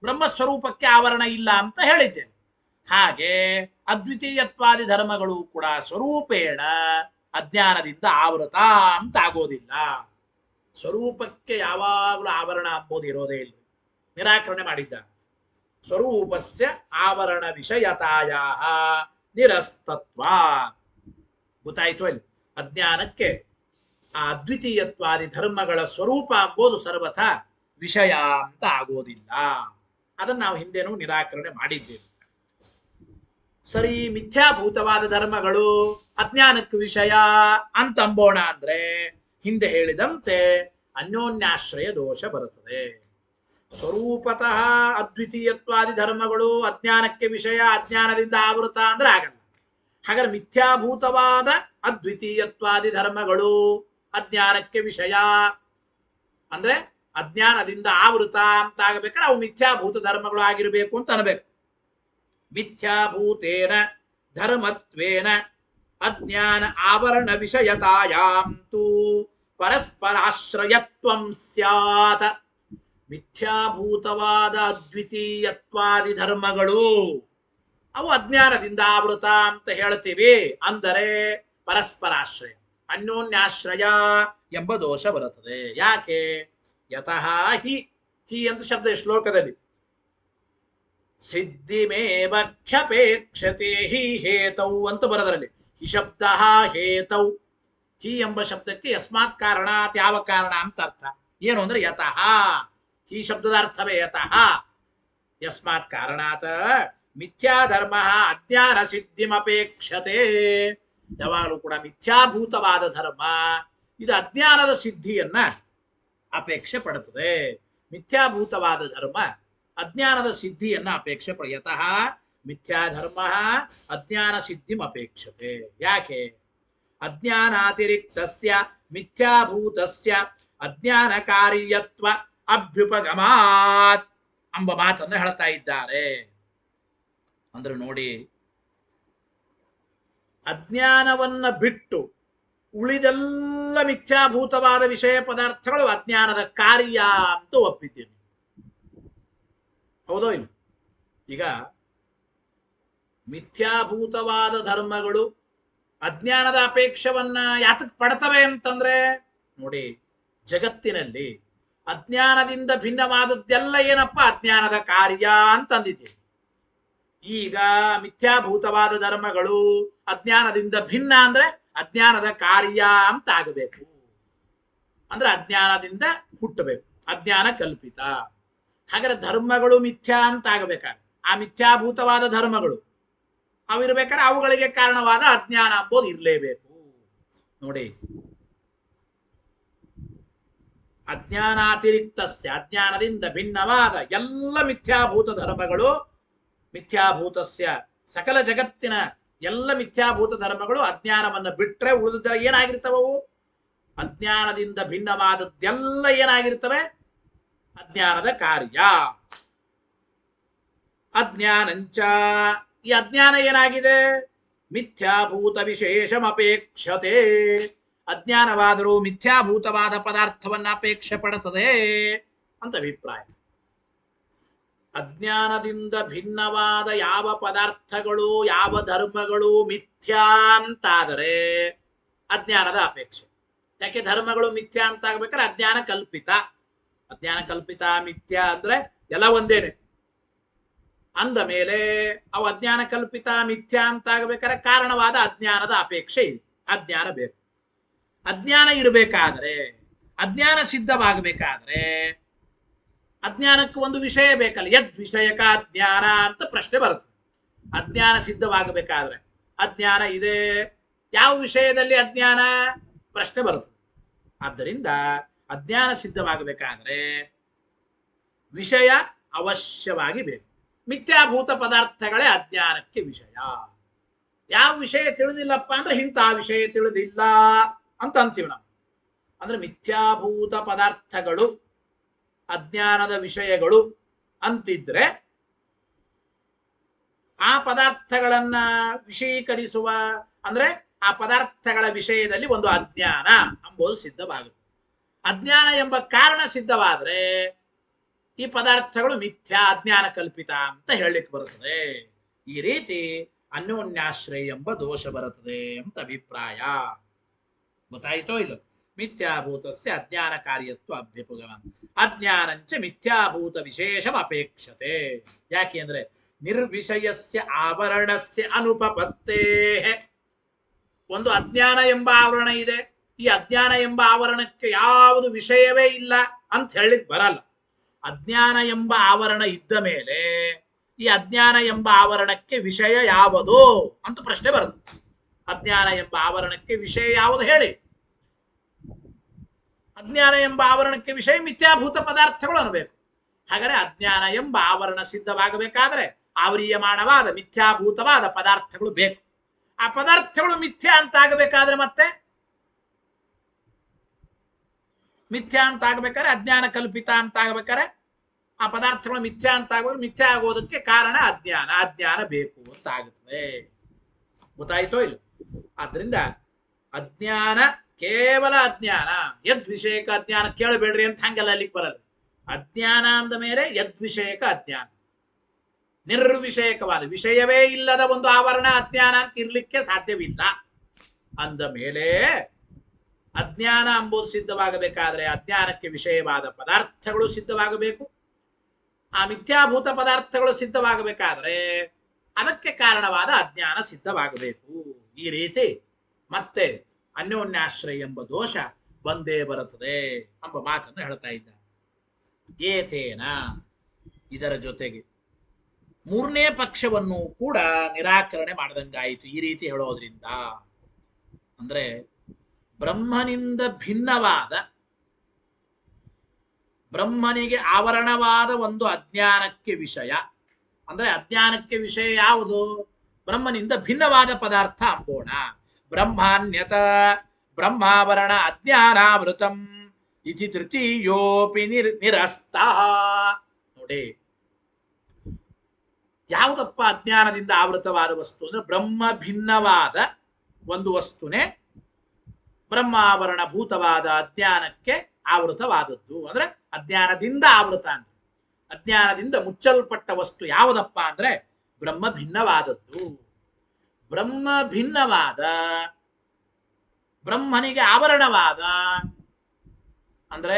Speaker 1: ಬ್ರಹ್ಮಸ್ವರೂಪಕ್ಕೆ ಆವರಣ ಇಲ್ಲ ಅಂತ ಹೇಳಿದ್ದೇನೆ. ಹಾಗೆ ಅದ್ವಿತೀಯತ್ವಾದಿ ಧರ್ಮಗಳು ಕೂಡ ಸ್ವರೂಪೇಣ ಅಜ್ಞಾನದಿಂದ ಆವೃತ ಅಂತ ಆಗೋದಿಲ್ಲ. ಸ್ವರೂಪಕ್ಕೆ ಯಾವಾಗಲೂ ಆವರಣ ಅಂಬೋದು ಇರೋದೇ ಇಲ್ಲ. ನಿರಾಕರಣೆ ಮಾಡಿದ್ದ. ಸ್ವರೂಪಸ್ಯ ಆವರಣ ವಿಷಯತಾಯ ನಿರಸ್ತತ್ವ. ಗೊತ್ತಾಯ್ತು ಇಲ್ಲಿ? ಅಜ್ಞಾನಕ್ಕೆ ಆ ಅದ್ವಿತೀಯತ್ವಾದಿ ಧರ್ಮಗಳ ಸ್ವರೂಪ ಅಂಬೋದು ಸರ್ವಥಾ ವಿಷಯ ಅಂತ ಆಗೋದಿಲ್ಲ. ಅದನ್ನು ನಾವು ಹಿಂದೆನೂ ನಿರಾಕರಣೆ ಮಾಡಿದ್ದೇವೆ. ಸರಿ, ಮಿಥ್ಯಾಭೂತವಾದ ಧರ್ಮಗಳು ಅಜ್ಞಾನಕ್ಕೆ ವಿಷಯ ಅಂತ ಅಂಬೋಣ ಅಂದ್ರೆ ಹಿಂದೆ ಹೇಳಿದಂತೆ ಅನ್ಯೋನ್ಯಾಶ್ರಯ ದೋಷ ಬರುತ್ತದೆ. ಸ್ವರೂಪತಃ ಅದ್ವಿತೀಯತ್ವಾದಿ ಧರ್ಮಗಳು ಅಜ್ಞಾನಕ್ಕೆ ವಿಷಯ, ಅಜ್ಞಾನದಿಂದ ಆವೃತ ಅಂದ್ರೆ ಆಗಲ್ಲ. ಹಾಗಾದ್ರೆ ಮಿಥ್ಯಾಭೂತವಾದ ಅದ್ವಿತೀಯತ್ವಾದಿ ಧರ್ಮಗಳು ಅಜ್ಞಾನಕ್ಕೆ ವಿಷಯ ಅಂದ್ರೆ ಅಜ್ಞಾನದಿಂದ ಆವೃತ ಅಂತ ಆಗಬೇಕಾದ್ರೆ ಅವು ಮಿಥ್ಯಾಭೂತ ಧರ್ಮಗಳು ಆಗಿರಬೇಕು ಅಂತ ಅನ್ಬೇಕು. ಮಿಥ್ಯಾಭೂತೇನ ಧರ್ಮತ್ವೇನ ಅಜ್ಞಾನ ಆವರಣ ವಿಷಯತಾಯಾಂತು ಪರಸ್ಪರಾಶ್ರಯತ್ವಂ ಸ್ಯಾತ್. ಮಿಥ್ಯಾಭೂತವಾದ ಅದ್ವಿತೀಯತ್ವಾದಿ ಧರ್ಮಗಳು ಅವು ಅಜ್ಞಾನದಿಂದ ಆವೃತ ಅಂತ ಹೇಳ್ತೀವಿ ಅಂದರೆ ಪರಸ್ಪರಾಶ್ರಯ, ಅನ್ಯೋನ್ಯಾಶ್ರಯ ಎಂಬ ದೋಷ ಬರುತ್ತದೆ. ಯಾಕೆ? ಯತಃ ಹಿ, ಹಿ ಅಂತ ಶಬ್ದ ಶ್ಲೋಕದಲ್ಲಿ ಸಿದ್ಧಿಮೇವ ಖ್ಯಪೇಕ್ಷತೆ ಹಿ ಹೇತೌ ಅಂತ ಬರೋದ್ರಲ್ಲಿ ಹಿ ಶಬ್ದ ಹೇತೌ. ಹಿ ಎಂಬ ಶಬ್ದಕ್ಕೆ ಯಸ್ಮಾತ್ ಕಾರಣಾತ್ ಯಾವ ಕಾರಣ ಅಂತ ಅರ್ಥ. ಏನು ಅಂದ್ರೆ ಯತಃ, ಹಿ ಶಬ್ದದ ಅರ್ಥವೇ ಯತಃ. ಯಸ್ಮಾತ್ ಕಾರಣಾತ್ ಮಿಥ್ಯಾಧರ್ಮ ಅಜ್ಞಾನ ಸಿದ್ಧಿಮಪೇಕ್ಷತೆ. ಯಾವಾಗಲೂ ಕೂಡ ಮಿಥ್ಯಾಭೂತವಾದ ಧರ್ಮ ಇದು ಅಜ್ಞಾನದ ಸಿದ್ಧಿಯನ್ನ ಅಪೇಕ್ಷೆ ಪಡುತ್ತದೆ. ಮಿಥ್ಯಾಭೂತವಾದ ಧರ್ಮ ಅಜ್ಞಾನದ ಸಿದ್ಧಿಯನ್ನ ಅಪೇಕ್ಷೆ ಪಡ. ಯತಃ ಮಿಥ್ಯಾಧರ್ಮ ಅಜ್ಞಾನ ಸಿದ್ಧಿಂ ಅಪೇಕ್ಷತೆ. ಯಾಕೆ? ಅಜ್ಞಾನಾತಿರಿಕ್ತಸ್ಯ ಮಿಥ್ಯಾಭೂತಸ್ಯ ಅಜ್ಞಾನ ಕಾರ್ಯತ್ವ ಅಭ್ಯುಪಗಮಾತ್ ಎಂಬ ಮಾತನ್ನು ಹೇಳ್ತಾ ಇದ್ದಾರೆ. ಅಂದ್ರೆ ನೋಡಿ, ಅಜ್ಞಾನವನ್ನ ಬಿಟ್ಟು ಉಳಿದೆಲ್ಲ ಮಿಥ್ಯಾಭೂತವಾದ ವಿಷಯ ಪದಾರ್ಥಗಳು ಅಜ್ಞಾನದ ಕಾರ್ಯ ಅಂತ ಒಪ್ಪಿದ್ದೀನಿ. ಹೌದೋ ಇಲ್ಲ? ಈಗ ಮಿಥ್ಯಾಭೂತವಾದ ಧರ್ಮಗಳು ಅಜ್ಞಾನದ ಅಪೇಕ್ಷವನ್ನ ಯಾತಕ್ ಪಡ್ತವೆ ಅಂತಂದ್ರೆ, ನೋಡಿ, ಜಗತ್ತಿನಲ್ಲಿ ಅಜ್ಞಾನದಿಂದ ಭಿನ್ನವಾದದ್ದೆಲ್ಲ ಏನಪ್ಪ? ಅಜ್ಞಾನದ ಕಾರ್ಯ ಅಂತಂದಿದ್ದೀವಿ. ಈಗ ಮಿಥ್ಯಾಭೂತವಾದ ಧರ್ಮಗಳು ಅಜ್ಞಾನದಿಂದ ಭಿನ್ನ ಅಂದ್ರೆ ಅಜ್ಞಾನದ ಕಾರ್ಯ ಅಂತ ಆಗಬೇಕು. ಅಂದ್ರೆ ಅಜ್ಞಾನದಿಂದ ಹುಟ್ಟಬೇಕು, ಅಜ್ಞಾನ ಕಲ್ಪಿತ. ಹಾಗಾದ್ರೆ ಧರ್ಮಗಳು ಮಿಥ್ಯಾ ಅಂತ ಆಗಬೇಕಾದ್ರೆ ಆ ಮಿಥ್ಯಾಭೂತವಾದ ಧರ್ಮಗಳು ಅವಿರ್ಬೇಕಾದ್ರೆ ಅವುಗಳಿಗೆ ಕಾರಣವಾದ ಅಜ್ಞಾನ ಅಂಬೋದು ಇರಲೇಬೇಕು. ನೋಡಿ, ಅಜ್ಞಾನಾತಿರಿಕ್ತಸ್ಯ, ಅಜ್ಞಾನದಿಂದ ಭಿನ್ನವಾದ ಎಲ್ಲ ಮಿಥ್ಯಾಭೂತ ಧರ್ಮಗಳು, ಮಿಥ್ಯಾಭೂತಸ್ಯ ಸಕಲ ಜಗತ್ತಿನ ಎಲ್ಲ ಮಿಥ್ಯಾಭೂತ ಧರ್ಮಗಳು ಅಜ್ಞಾನವನ್ನ ಬಿಟ್ರೆ ಉಳಿದ ಏನಾಗಿರ್ತವವು? ಅಜ್ಞಾನದಿಂದ ಭಿನ್ನವಾದದ್ದೆಲ್ಲ ಏನಾಗಿರ್ತವೆ? ಅಜ್ಞಾನದ ಕಾರ್ಯ. ಅಜ್ಞಾನಂಚ, ಈ ಅಜ್ಞಾನ ಏನಾಗಿದೆ? ಮಿಥ್ಯಾಭೂತ ವಿಶೇಷಮಪೇಕ್ಷತೆ. ಅಜ್ಞಾನವಾದರೂ ಮಿಥ್ಯಾಭೂತವಾದ ಪದಾರ್ಥವನ್ನ ಅಪೇಕ್ಷೆ ಪಡುತ್ತದೆ ಅಂತ ಅಭಿಪ್ರಾಯ. ಅಜ್ಞಾನದಿಂದ ಭಿನ್ನವಾದ ಯಾವ ಪದಾರ್ಥಗಳು, ಯಾವ ಧರ್ಮಗಳು ಮಿಥ್ಯಾ ಅಂತಾದರೆ ಅಜ್ಞಾನದ ಅಪೇಕ್ಷೆ. ಯಾಕೆ ಧರ್ಮಗಳು ಮಿಥ್ಯಾ ಅಂತ ಆಗ್ಬೇಕಾದ್ರೆ ಅಜ್ಞಾನ ಕಲ್ಪಿತ. ಅಜ್ಞಾನ ಕಲ್ಪಿತ ಮಿಥ್ಯಾ ಅಂದ್ರೆ ಎಲ್ಲ ಒಂದೇನೆ ಅಂದ ಮೇಲೆ ಅವು ಅಜ್ಞಾನ ಕಲ್ಪಿತ ಮಿಥ್ಯಾ ಅಂತ ಆಗ್ಬೇಕಾದ್ರೆ ಕಾರಣವಾದ ಅಜ್ಞಾನದ ಅಪೇಕ್ಷೆ ಇದೆ. ಅಜ್ಞಾನ ಬೇಕು. ಅಜ್ಞಾನ ಇರಬೇಕಾದ್ರೆ, ಅಜ್ಞಾನ ಸಿದ್ಧವಾಗಬೇಕಾದ್ರೆ ಅಜ್ಞಾನಕ್ಕೆ ಒಂದು ವಿಷಯ ಬೇಕಲ್ಲ. ಯದ್ ವಿಷಯಕ ಅಜ್ಞಾನ ಅಂತ ಪ್ರಶ್ನೆ ಬರುತ್ತೆ. ಅಜ್ಞಾನ ಸಿದ್ಧವಾಗಬೇಕಾದ್ರೆ ಅಜ್ಞಾನ ಇದೆ, ಯಾವ ವಿಷಯದಲ್ಲಿ ಅಜ್ಞಾನ? ಪ್ರಶ್ನೆ ಬರುತ್ತೆ. ಆದ್ದರಿಂದ ಅಜ್ಞಾನ ಸಿದ್ಧವಾಗಬೇಕಾದ್ರೆ ವಿಷಯ ಅವಶ್ಯವಾಗಿ ಬೇಕು. ಮಿಥ್ಯಾಭೂತ ಪದಾರ್ಥಗಳೇ ಅಜ್ಞಾನಕ್ಕೆ ವಿಷಯ. ಯಾವ ವಿಷಯ ತಿಳಿದಿಲ್ಲಪ್ಪ ಅಂದ್ರೆ ಇಂಥ ವಿಷಯ ತಿಳಿದಿಲ್ಲ ಅಂತ ಅಂತೀವಿ ನಾವು. ಅಂದ್ರೆ ಮಿಥ್ಯಾಭೂತ ಪದಾರ್ಥಗಳು ಅಜ್ಞಾನದ ವಿಷಯಗಳು ಅಂತಿದ್ರೆ ಆ ಪದಾರ್ಥಗಳನ್ನ ವಿಷಯೀಕರಿಸುವ, ಅಂದ್ರೆ ಆ ಪದಾರ್ಥಗಳ ವಿಷಯದಲ್ಲಿ ಒಂದು ಅಜ್ಞಾನ ಎಂಬುದು ಸಿದ್ಧವಾಗುತ್ತೆ. ಅಜ್ಞಾನ ಎಂಬ ಕಾರಣ ಸಿದ್ಧವಾದ್ರೆ ಈ ಪದಾರ್ಥಗಳು ಮಿಥ್ಯಾ, ಅಜ್ಞಾನ ಕಲ್ಪಿತ ಅಂತ ಹೇಳಲಿಕ್ಕೆ ಬರುತ್ತದೆ. ಈ ರೀತಿ ಅನ್ಯೋನ್ಯಾಶ್ರಯ ಎಂಬ ದೋಷ ಬರುತ್ತದೆ ಅಂತ ಅಭಿಪ್ರಾಯ. ಗೊತ್ತಾಯ್ತೋ ಇಲ್ಲ? ಮಿಥ್ಯಾಭೂತಸ್ಯ ಅಜ್ಞಾನ ಕಾರ್ಯತ್ವ ಅಭ್ಯುಪಗಮನ ಅಜ್ಞಾನಂಚ ಮಿಥ್ಯಾಭೂತ ವಿಶೇಷಂ ಅಪೇಕ್ಷತೆ. ಯಾಕೆ ಅಂದ್ರೆ ನಿರ್ವಿಷಯಸ್ಯ ಆವರಣಸ್ಯ ಅನುಪಪತ್ತೇ. ಒಂದು ಅಜ್ಞಾನ ಎಂಬ ಆವರಣ ಇದೆ, ಈ ಅಜ್ಞಾನ ಎಂಬ ಆವರಣಕ್ಕೆ ಯಾವುದು ವಿಷಯವೇ ಇಲ್ಲ ಅಂತ ಹೇಳಲಿಕ್ಕೆ ಬರಲ್ಲ. ಅಜ್ಞಾನ ಎಂಬ ಆವರಣ ಇದ್ದ ಮೇಲೆ ಈ ಅಜ್ಞಾನ ಎಂಬ ಆವರಣಕ್ಕೆ ವಿಷಯ ಯಾವುದು ಅಂತ ಪ್ರಶ್ನೆ ಬರುತ್ತೆ. ಅಜ್ಞಾನ ಎಂಬ ಆವರಣಕ್ಕೆ ವಿಷಯ ಯಾವುದು ಹೇಳಿ? ಅಜ್ಞಾನ ಎಂಬ ಆವರಣಕ್ಕೆ ವಿಷಯ ಮಿಥ್ಯಾಭೂತ ಪದಾರ್ಥಗಳು ಅನ್ನಬೇಕು. ಹಾಗಾದರೆ ಅಜ್ಞಾನ ಎಂಬ ಆವರಣ ಸಿದ್ಧವಾಗಬೇಕಾದ್ರೆ ಆವರೀಯಮಾನವಾದ ಮಿಥ್ಯಾಭೂತವಾದ ಪದಾರ್ಥಗಳು ಬೇಕು. ಆ ಪದಾರ್ಥಗಳು ಮಿಥ್ಯಾ ಅಂತ ಆಗಬೇಕಾದ್ರೆ, ಮತ್ತೆ ಮಿಥ್ಯಾ ಅಂತ ಆಗ್ಬೇಕಾದ್ರೆ, ಅಜ್ಞಾನ ಕಲ್ಪಿತ ಅಂತ ಆಗ್ಬೇಕಾದ್ರೆ ಆ ಪದಾರ್ಥಗಳು ಮಿಥ್ಯಾ ಅಂತ ಆಗ್ಬೇಕು. ಮಿಥ್ಯಾ ಆಗೋದಕ್ಕೆ ಕಾರಣ ಅಜ್ಞಾನ. ಅಜ್ಞಾನ ಬೇಕು ಅಂತ ಆಗುತ್ತದೆ. ಗೊತ್ತಾಯ್ತೋ ಇಲ್ಲ? ಆದ್ರಿಂದ ಅಜ್ಞಾನ, ಕೇವಲ ಅಜ್ಞಾನ, ಯದ್ವಿಷಯಕ ಅಜ್ಞಾನ ಕೇಳಬೇಡ್ರಿ ಅಂತ ಹಂಗೆಲ್ಲ ಅಲ್ಲಿಗೆ ಬರಲ್ಲ. ಅಜ್ಞಾನ ಅಂದ ಮೇಲೆ ಯದ್ವಿಷಯಕ ಅಜ್ಞಾನ, ನಿರ್ವಿಷಯಕವಾದ ವಿಷಯವೇ ಇಲ್ಲದ ಒಂದು ಆವರಣ ಅಜ್ಞಾನ ಅಂತ ಇರ್ಲಿಕ್ಕೆ ಸಾಧ್ಯವಿಲ್ಲ. ಅಂದ ಮೇಲೆ ಅಜ್ಞಾನ ಎಂಬುದು ಸಿದ್ಧವಾಗಬೇಕಾದ್ರೆ ಅಜ್ಞಾನಕ್ಕೆ ವಿಷಯವಾದ ಪದಾರ್ಥಗಳು ಸಿದ್ಧವಾಗಬೇಕು. ಆ ಮಿಥ್ಯಾಭೂತ ಪದಾರ್ಥಗಳು ಸಿದ್ಧವಾಗಬೇಕಾದ್ರೆ ಅದಕ್ಕೆ ಕಾರಣವಾದ ಅಜ್ಞಾನ ಸಿದ್ಧವಾಗಬೇಕು. ಈ ರೀತಿ ಮತ್ತೆ ಅನ್ಯೋನ್ಯಾಶ್ರಯ ಎಂಬ ದೋಷ ಬಂದೇ ಬರುತ್ತದೆ ಎಂಬ ಮಾತನ್ನು ಹೇಳ್ತಾ ಇದ್ದಾರೆ. ಏತೇನ, ಇದರ ಜೊತೆಗೆ ಮೂರನೇ ಪಕ್ಷವನ್ನು ಕೂಡ ನಿರಾಕರಣೆ ಮಾಡದಂಗಾಯಿತು ಈ ರೀತಿ ಹೇಳೋದ್ರಿಂದ. ಅಂದ್ರೆ ಬ್ರಹ್ಮನಿಂದ ಭಿನ್ನವಾದ, ಬ್ರಹ್ಮನಿಗೆ ಆವರಣವಾದ ಒಂದು ಅಜ್ಞಾನಕ್ಕೆ ವಿಷಯ, ಅಂದ್ರೆ ಅಜ್ಞಾನಕ್ಕೆ ವಿಷಯ ಯಾವುದು? ಬ್ರಹ್ಮನಿಂದ ಭಿನ್ನವಾದ ಪದಾರ್ಥ ಅಂಬೋಣ. ಬ್ರಹ್ಮಾನ್ಯತ ಬ್ರಹ್ಮಾವರಣ ಅಜ್ಞಾನಾವೃತಂ ಇತಿ ತೃತೀಯೋಪಿ ನಿರಸ್ತ. ನೋಡಿ, ಯಾವುದಪ್ಪ ಅಜ್ಞಾನದಿಂದ ಆವೃತವಾದ ವಸ್ತು ಅಂದ್ರೆ ಬ್ರಹ್ಮ ಭಿನ್ನವಾದ ಒಂದು ವಸ್ತುನೇ ಬ್ರಹ್ಮಾವರಣ ಭೂತವಾದ ಅಜ್ಞಾನಕ್ಕೆ ಆವೃತವಾದದ್ದು. ಅಂದ್ರೆ ಅಜ್ಞಾನದಿಂದ ಆವೃತ ಅಂದ್ರೆ ಅಜ್ಞಾನದಿಂದ ಮುಚ್ಚಲ್ಪಟ್ಟ ವಸ್ತು ಯಾವುದಪ್ಪ ಅಂದ್ರೆ ಬ್ರಹ್ಮ ಭಿನ್ನವಾದದ್ದು. ಬ್ರಹ್ಮ ಭಿನ್ನವಾದ ಬ್ರಹ್ಮನಿಗೆ ಆವರಣವಾದ ಅಂದ್ರೆ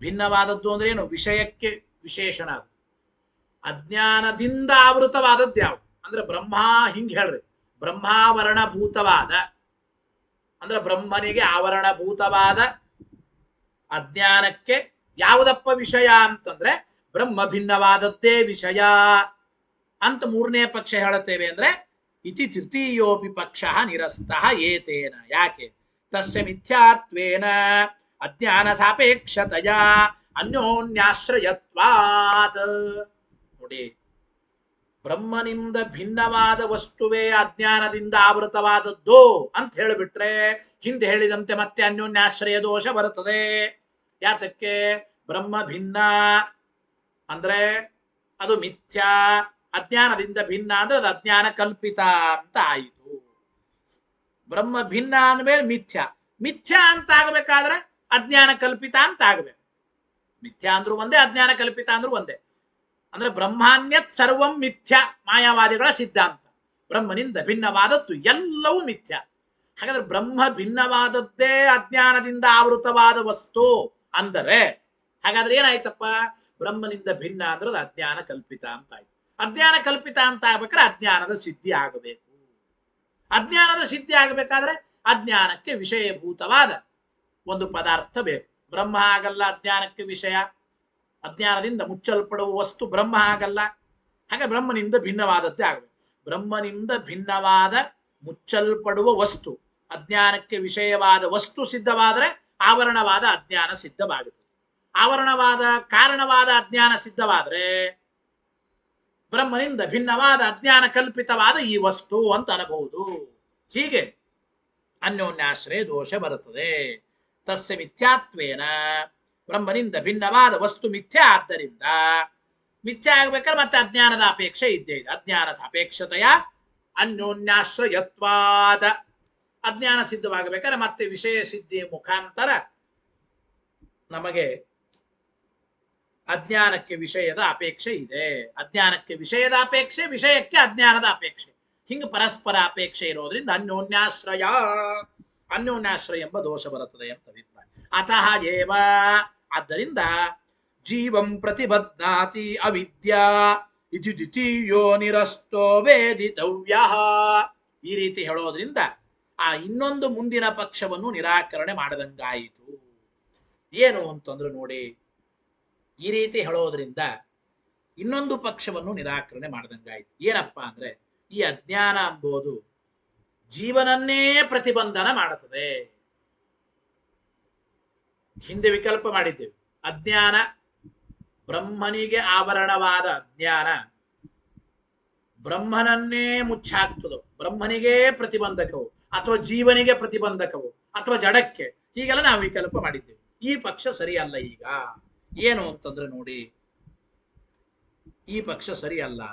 Speaker 1: ಭಿನ್ನವಾದದ್ದು ಅಂದ್ರೆ ಏನು? ವಿಷಯಕ್ಕೆ ವಿಶೇಷಣ. ಅಜ್ಞಾನದಿಂದ ಆವೃತವಾದದ್ದು ಯಾವುದು ಅಂದ್ರೆ ಬ್ರಹ್ಮ. ಹಿಂಗ್ ಹೇಳ್ರಿ, ಬ್ರಹ್ಮಾವರಣ ಭೂತವಾದ ಅಂದ್ರೆ ಬ್ರಹ್ಮನಿಗೆ ಆವರಣಭೂತವಾದ ಅಜ್ಞಾನಕ್ಕೆ ಯಾವುದಪ್ಪ ವಿಷಯ ಅಂತಂದ್ರೆ ಬ್ರಹ್ಮ ಭಿನ್ನವಾದದ್ದೇ ವಿಷಯ ಅಂತ ಮೂರನೇ ಪಕ್ಷ ಹೇಳುತ್ತೇವೆ. ಅಂದ್ರೆ ಇತಿ ತೃತೀಯೋಪಿ ಪಕ್ಷ ನಿರಸ್ತಃ ಏತೇನ. ಯಾಕೆ? ತಸ್ಯ ಮಿಥ್ಯಾತ್ವೇನ ಅಜ್ಞಾನ ಸಾಪೇಕ್ಷತೆಯ ಅನ್ಯೋನ್ಯಾಶ್ರಯತ್ವಾತ್. ನೋಡಿ, ಬ್ರಹ್ಮನಿಂದ ಭಿನ್ನವಾದ ವಸ್ತುವೇ ಅಜ್ಞಾನದಿಂದ ಆವೃತವಾದದ್ದು ಅಂತ ಹೇಳಿಬಿಟ್ರೆ ಹಿಂದೆ ಹೇಳಿದಂತೆ ಮತ್ತೆ ಅನ್ಯೋನ್ಯಾಶ್ರಯ ದೋಷ ಬರುತ್ತದೆ. ಯಾತಕ್ಕೆ? ಬ್ರಹ್ಮ ಭಿನ್ನ ಅಂದ್ರೆ ಅದು ಮಿಥ್ಯಾ, ಅಜ್ಞಾನದಿಂದ ಭಿನ್ನ ಅಂದ್ರೆ ಅದು ಅಜ್ಞಾನ ಕಲ್ಪಿತ ಅಂತ ಆಯಿತು. ಬ್ರಹ್ಮ ಭಿನ್ನ ಅಂದ್ಮೇಲೆ ಮಿಥ್ಯಾ, ಮಿಥ್ಯಾ ಅಂತ ಆಗಬೇಕಾದ್ರೆ ಅಜ್ಞಾನ ಕಲ್ಪಿತ ಅಂತ ಆಗಬೇಕು. ಮಿಥ್ಯಾ ಅಂದ್ರೂ ಒಂದೇ, ಅಜ್ಞಾನ ಕಲ್ಪಿತ ಅಂದ್ರೂ ಒಂದೇ. ಅಂದ್ರೆ ಬ್ರಹ್ಮಾನ್ಯತ್ ಸರ್ವಂ ಮಿಥ್ಯಾ ಮಾಯಾವಾದಿಗಳ ಸಿದ್ಧಾಂತ. ಬ್ರಹ್ಮನಿಂದ ಭಿನ್ನವಾದದ್ದು ಎಲ್ಲವೂ ಮಿಥ್ಯಾ. ಹಾಗಾದ್ರೆ ಬ್ರಹ್ಮ ಭಿನ್ನವಾದದ್ದೇ ಅಜ್ಞಾನದಿಂದ ಆವೃತವಾದ ವಸ್ತು ಅಂದರೆ ಹಾಗಾದ್ರೆ ಏನಾಯ್ತಪ್ಪ? ಬ್ರಹ್ಮನಿಂದ ಭಿನ್ನ ಅಂದ್ರೆ ಅದು ಅಜ್ಞಾನ ಕಲ್ಪಿತ ಅಂತ ಆಯ್ತು. ಅಜ್ಞಾನ ಕಲ್ಪಿತ ಅಂತ ಆಗ್ಬೇಕಾದ್ರೆ ಅಜ್ಞಾನದ ಸಿದ್ಧಿ ಆಗಬೇಕು. ಅಜ್ಞಾನದ ಸಿದ್ಧಿ ಆಗಬೇಕಾದ್ರೆ ಅಜ್ಞಾನಕ್ಕೆ ವಿಷಯಭೂತವಾದ ಒಂದು ಪದಾರ್ಥ ಬೇಕು. ಬ್ರಹ್ಮ ಆಗಲ್ಲ ಅಜ್ಞಾನಕ್ಕೆ ವಿಷಯ. ಅಜ್ಞಾನದಿಂದ ಮುಚ್ಚಲ್ಪಡುವ ವಸ್ತು ಬ್ರಹ್ಮ ಆಗಲ್ಲ. ಹಾಗೆ ಬ್ರಹ್ಮನಿಂದ ಭಿನ್ನವಾದದ್ದೇ ಆಗಬೇಕು. ಬ್ರಹ್ಮನಿಂದ ಭಿನ್ನವಾದ ಮುಚ್ಚಲ್ಪಡುವ ವಸ್ತು, ಅಜ್ಞಾನಕ್ಕೆ ವಿಷಯವಾದ ವಸ್ತು ಸಿದ್ಧವಾದರೆ ಆವರಣವಾದ ಅಜ್ಞಾನ ಸಿದ್ಧವಾಗುತ್ತದೆ. ಆವರಣವಾದ ಕಾರಣವಾದ ಅಜ್ಞಾನ ಸಿದ್ಧವಾದರೆ ಬ್ರಹ್ಮನಿಂದ ಭಿನ್ನವಾದ ಅಜ್ಞಾನ ಕಲ್ಪಿತವಾದ ಈ ವಸ್ತು ಅಂತ ಅನ್ನಬಹುದು. ಹೀಗೆ ಅನ್ಯೋನ್ಯಾಶ್ರಯ ದೋಷ ಬರುತ್ತದೆ. ತಸ್ಯ ಮಿಥ್ಯಾತ್ವೇನ ಬ್ರಹ್ಮನಿಂದ ಭಿನ್ನವಾದ ವಸ್ತು ಮಿಥ್ಯಾ. ಆದ್ದರಿಂದ ಮಿಥ್ಯಾ ಆಗ್ಬೇಕಾದ್ರೆ ಮತ್ತೆ ಅಜ್ಞಾನದ ಅಪೇಕ್ಷೆ ಇದ್ದೇ ಇದೆ. ಅಜ್ಞಾನ ಸಾಪೇಕ್ಷತೆಯ ಅನ್ಯೋನ್ಯಾಶ್ರಯತ್ವಾದ. ಅಜ್ಞಾನ ಸಿದ್ಧವಾಗಬೇಕಾದ್ರೆ ಮತ್ತೆ ವಿಷಯ ಸಿದ್ಧಿಯ ಮುಖಾಂತರ ನಮಗೆ ಅಜ್ಞಾನಕ್ಕೆ ವಿಷಯದ ಅಪೇಕ್ಷೆ ಇದೆ. ಅಜ್ಞಾನಕ್ಕೆ ವಿಷಯದ ಅಪೇಕ್ಷೆ, ವಿಷಯಕ್ಕೆ ಅಜ್ಞಾನದ ಅಪೇಕ್ಷೆ, ಹಿಂಗೆ ಪರಸ್ಪರ ಅಪೇಕ್ಷೆ ಇರೋದ್ರಿಂದ ಅನ್ಯೋನ್ಯಾಶ್ರಯ ಎಂಬ ದೋಷ ಬರುತ್ತದೆ ಅಂತ ಅಭಿಪ್ರಾಯ. ಅತಃ ಏವ, ಆದ್ದರಿಂದ ಜೀವಂ ಪ್ರತಿಬಧ್ನಾತಿ ಅವಿದ್ಯಾ ಇತಿ ದ್ವಿತೀಯೋ ನಿರಸ್ತೋ ವೇದಿತವ್ಯ. ಈ ರೀತಿ ಹೇಳೋದ್ರಿಂದ ಆ ಇನ್ನೊಂದು ಮುಂದಿನ ಪಕ್ಷವನ್ನು ನಿರಾಕರಣೆ ಮಾಡದಂಗಾಯಿತು. ಏನು ಅಂತಂದ್ರೆ ನೋಡಿ, ಈ ರೀತಿ ಹೇಳೋದ್ರಿಂದ ಇನ್ನೊಂದು ಪಕ್ಷವನ್ನು ನಿರಾಕರಣೆ ಮಾಡದಂಗಾಯಿತು. ಏನಪ್ಪಾ ಅಂದ್ರೆ ಈ ಅಜ್ಞಾನ ಎಂಬುದು ಜೀವನನ್ನೇ ಪ್ರತಿಬಂಧನ ಮಾಡುತ್ತದೆ. ಹಿಂದೆ ವಿಕಲ್ಪ ಮಾಡಿದ್ದೇವೆ. ಅಜ್ಞಾನ ಬ್ರಹ್ಮನಿಗೆ ಆವರಣವಾದ ಅಜ್ಞಾನ ಬ್ರಹ್ಮನನ್ನೇ ಮುಚ್ಚಾಕ್ತದೋ, ಬ್ರಹ್ಮನಿಗೆ ಪ್ರತಿಬಂಧಕವು ಅಥವಾ ಜೀವನಿಗೆ ಪ್ರತಿಬಂಧಕವು ಅಥವಾ ಜಡಕ್ಕೆ, ಹೀಗೆಲ್ಲ ನಾವು ವಿಕಲ್ಪ ಮಾಡಿದ್ದೇವೆ. ಈ ಪಕ್ಷ ಸರಿಯಲ್ಲ. ಈಗ ಏನು ಅಂತಂದ್ರೆ ನೋಡಿ, ಈ ಪಕ್ಷ ಸರಿಯಲ್ಲ.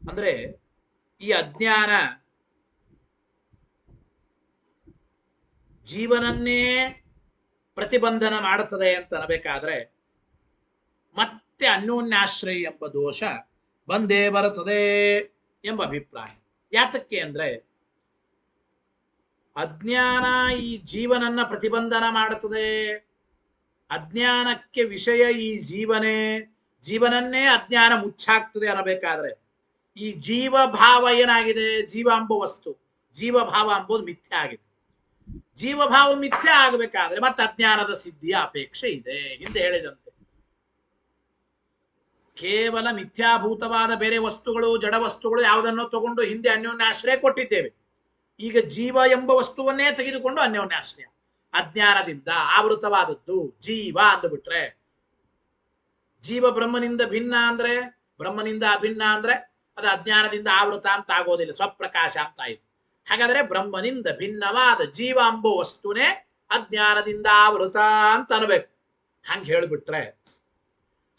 Speaker 1: ಅಂದ್ರೆ ಈ ಅಜ್ಞಾನ ಜೀವನನ್ನೇ ಪ್ರತಿಬಂಧನ ಮಾಡುತ್ತದೆ ಅಂತ ಅನ್ನಬೇಕಾದ್ರೆ ಮತ್ತೆ ಅನ್ಯೋನ್ಯಾಶ್ರಯ ಎಂಬ ದೋಷ ಬಂದೇ ಬರುತ್ತದೆ ಎಂಬ ಅಭಿಪ್ರಾಯ. ಯಾತಕ್ಕೆ ಅಂದ್ರೆ ಅಜ್ಞಾನ ಈ ಜೀವನನ್ನ ಪ್ರತಿಬಂಧನ ಮಾಡುತ್ತದೆ. ಅಜ್ಞಾನಕ್ಕೆ ವಿಷಯ ಈ ಜೀವನೇ, ಜೀವನನ್ನೇ ಅಜ್ಞಾನ ಮುಚ್ಚಾಕ್ತದೆ ಅನ್ನಬೇಕಾದ್ರೆ ಈ ಜೀವಭಾವ ಏನಾಗಿದೆ? ಜೀವ ಎಂಬ ವಸ್ತು, ಜೀವಭಾವ ಎಂಬುದು ಮಿಥ್ಯ ಆಗಿದೆ. ಜೀವಭಾವ ಮಿಥ್ಯ ಆಗಬೇಕಾದ್ರೆ ಮತ್ತೆ ಅಜ್ಞಾನದ ಸಿದ್ಧಿಯ ಅಪೇಕ್ಷೆ ಇದೆ. ಹಿಂದೆ ಹೇಳಿದಂತೆ ಕೇವಲ ಮಿಥ್ಯಾಭೂತವಾದ ಬೇರೆ ವಸ್ತುಗಳು, ಜಡ ವಸ್ತುಗಳು ಯಾವುದನ್ನು ತಗೊಂಡು ಹಿಂದೆ ಅನ್ಯೋನ್ಯಾಶ್ರಯ ಕೊಟ್ಟಿದ್ದೇವೆ. ಈಗ ಜೀವ ಎಂಬ ವಸ್ತುವನ್ನೇ ತೆಗೆದುಕೊಂಡು ಅನ್ಯೋನ್ಯಾಶ್ರಯ, ಅಜ್ಞಾನದಿಂದ ಆವೃತವಾದದ್ದು ಜೀವ ಅಂದುಬಿಟ್ರೆ, ಜೀವ ಬ್ರಹ್ಮನಿಂದ ಭಿನ್ನ ಅಂದ್ರೆ, ಬ್ರಹ್ಮನಿಂದ ಅಭಿನ್ನ ಅಂದ್ರೆ ಅದು ಅಜ್ಞಾನದಿಂದ ಆವೃತ ಅಂತ ಆಗೋದಿಲ್ಲ, ಸ್ವಪ್ರಕಾಶ ಅಂತ ಆಯಿತು. ಹಾಗಾದ್ರೆ ಬ್ರಹ್ಮನಿಂದ ಭಿನ್ನವಾದ ಜೀವ ಎಂಬ ವಸ್ತುನೇ ಅಜ್ಞಾನದಿಂದ ಆವೃತ ಅಂತ ಅನ್ಬೇಕು. ಹಂಗೆ ಹೇಳ್ಬಿಟ್ರೆ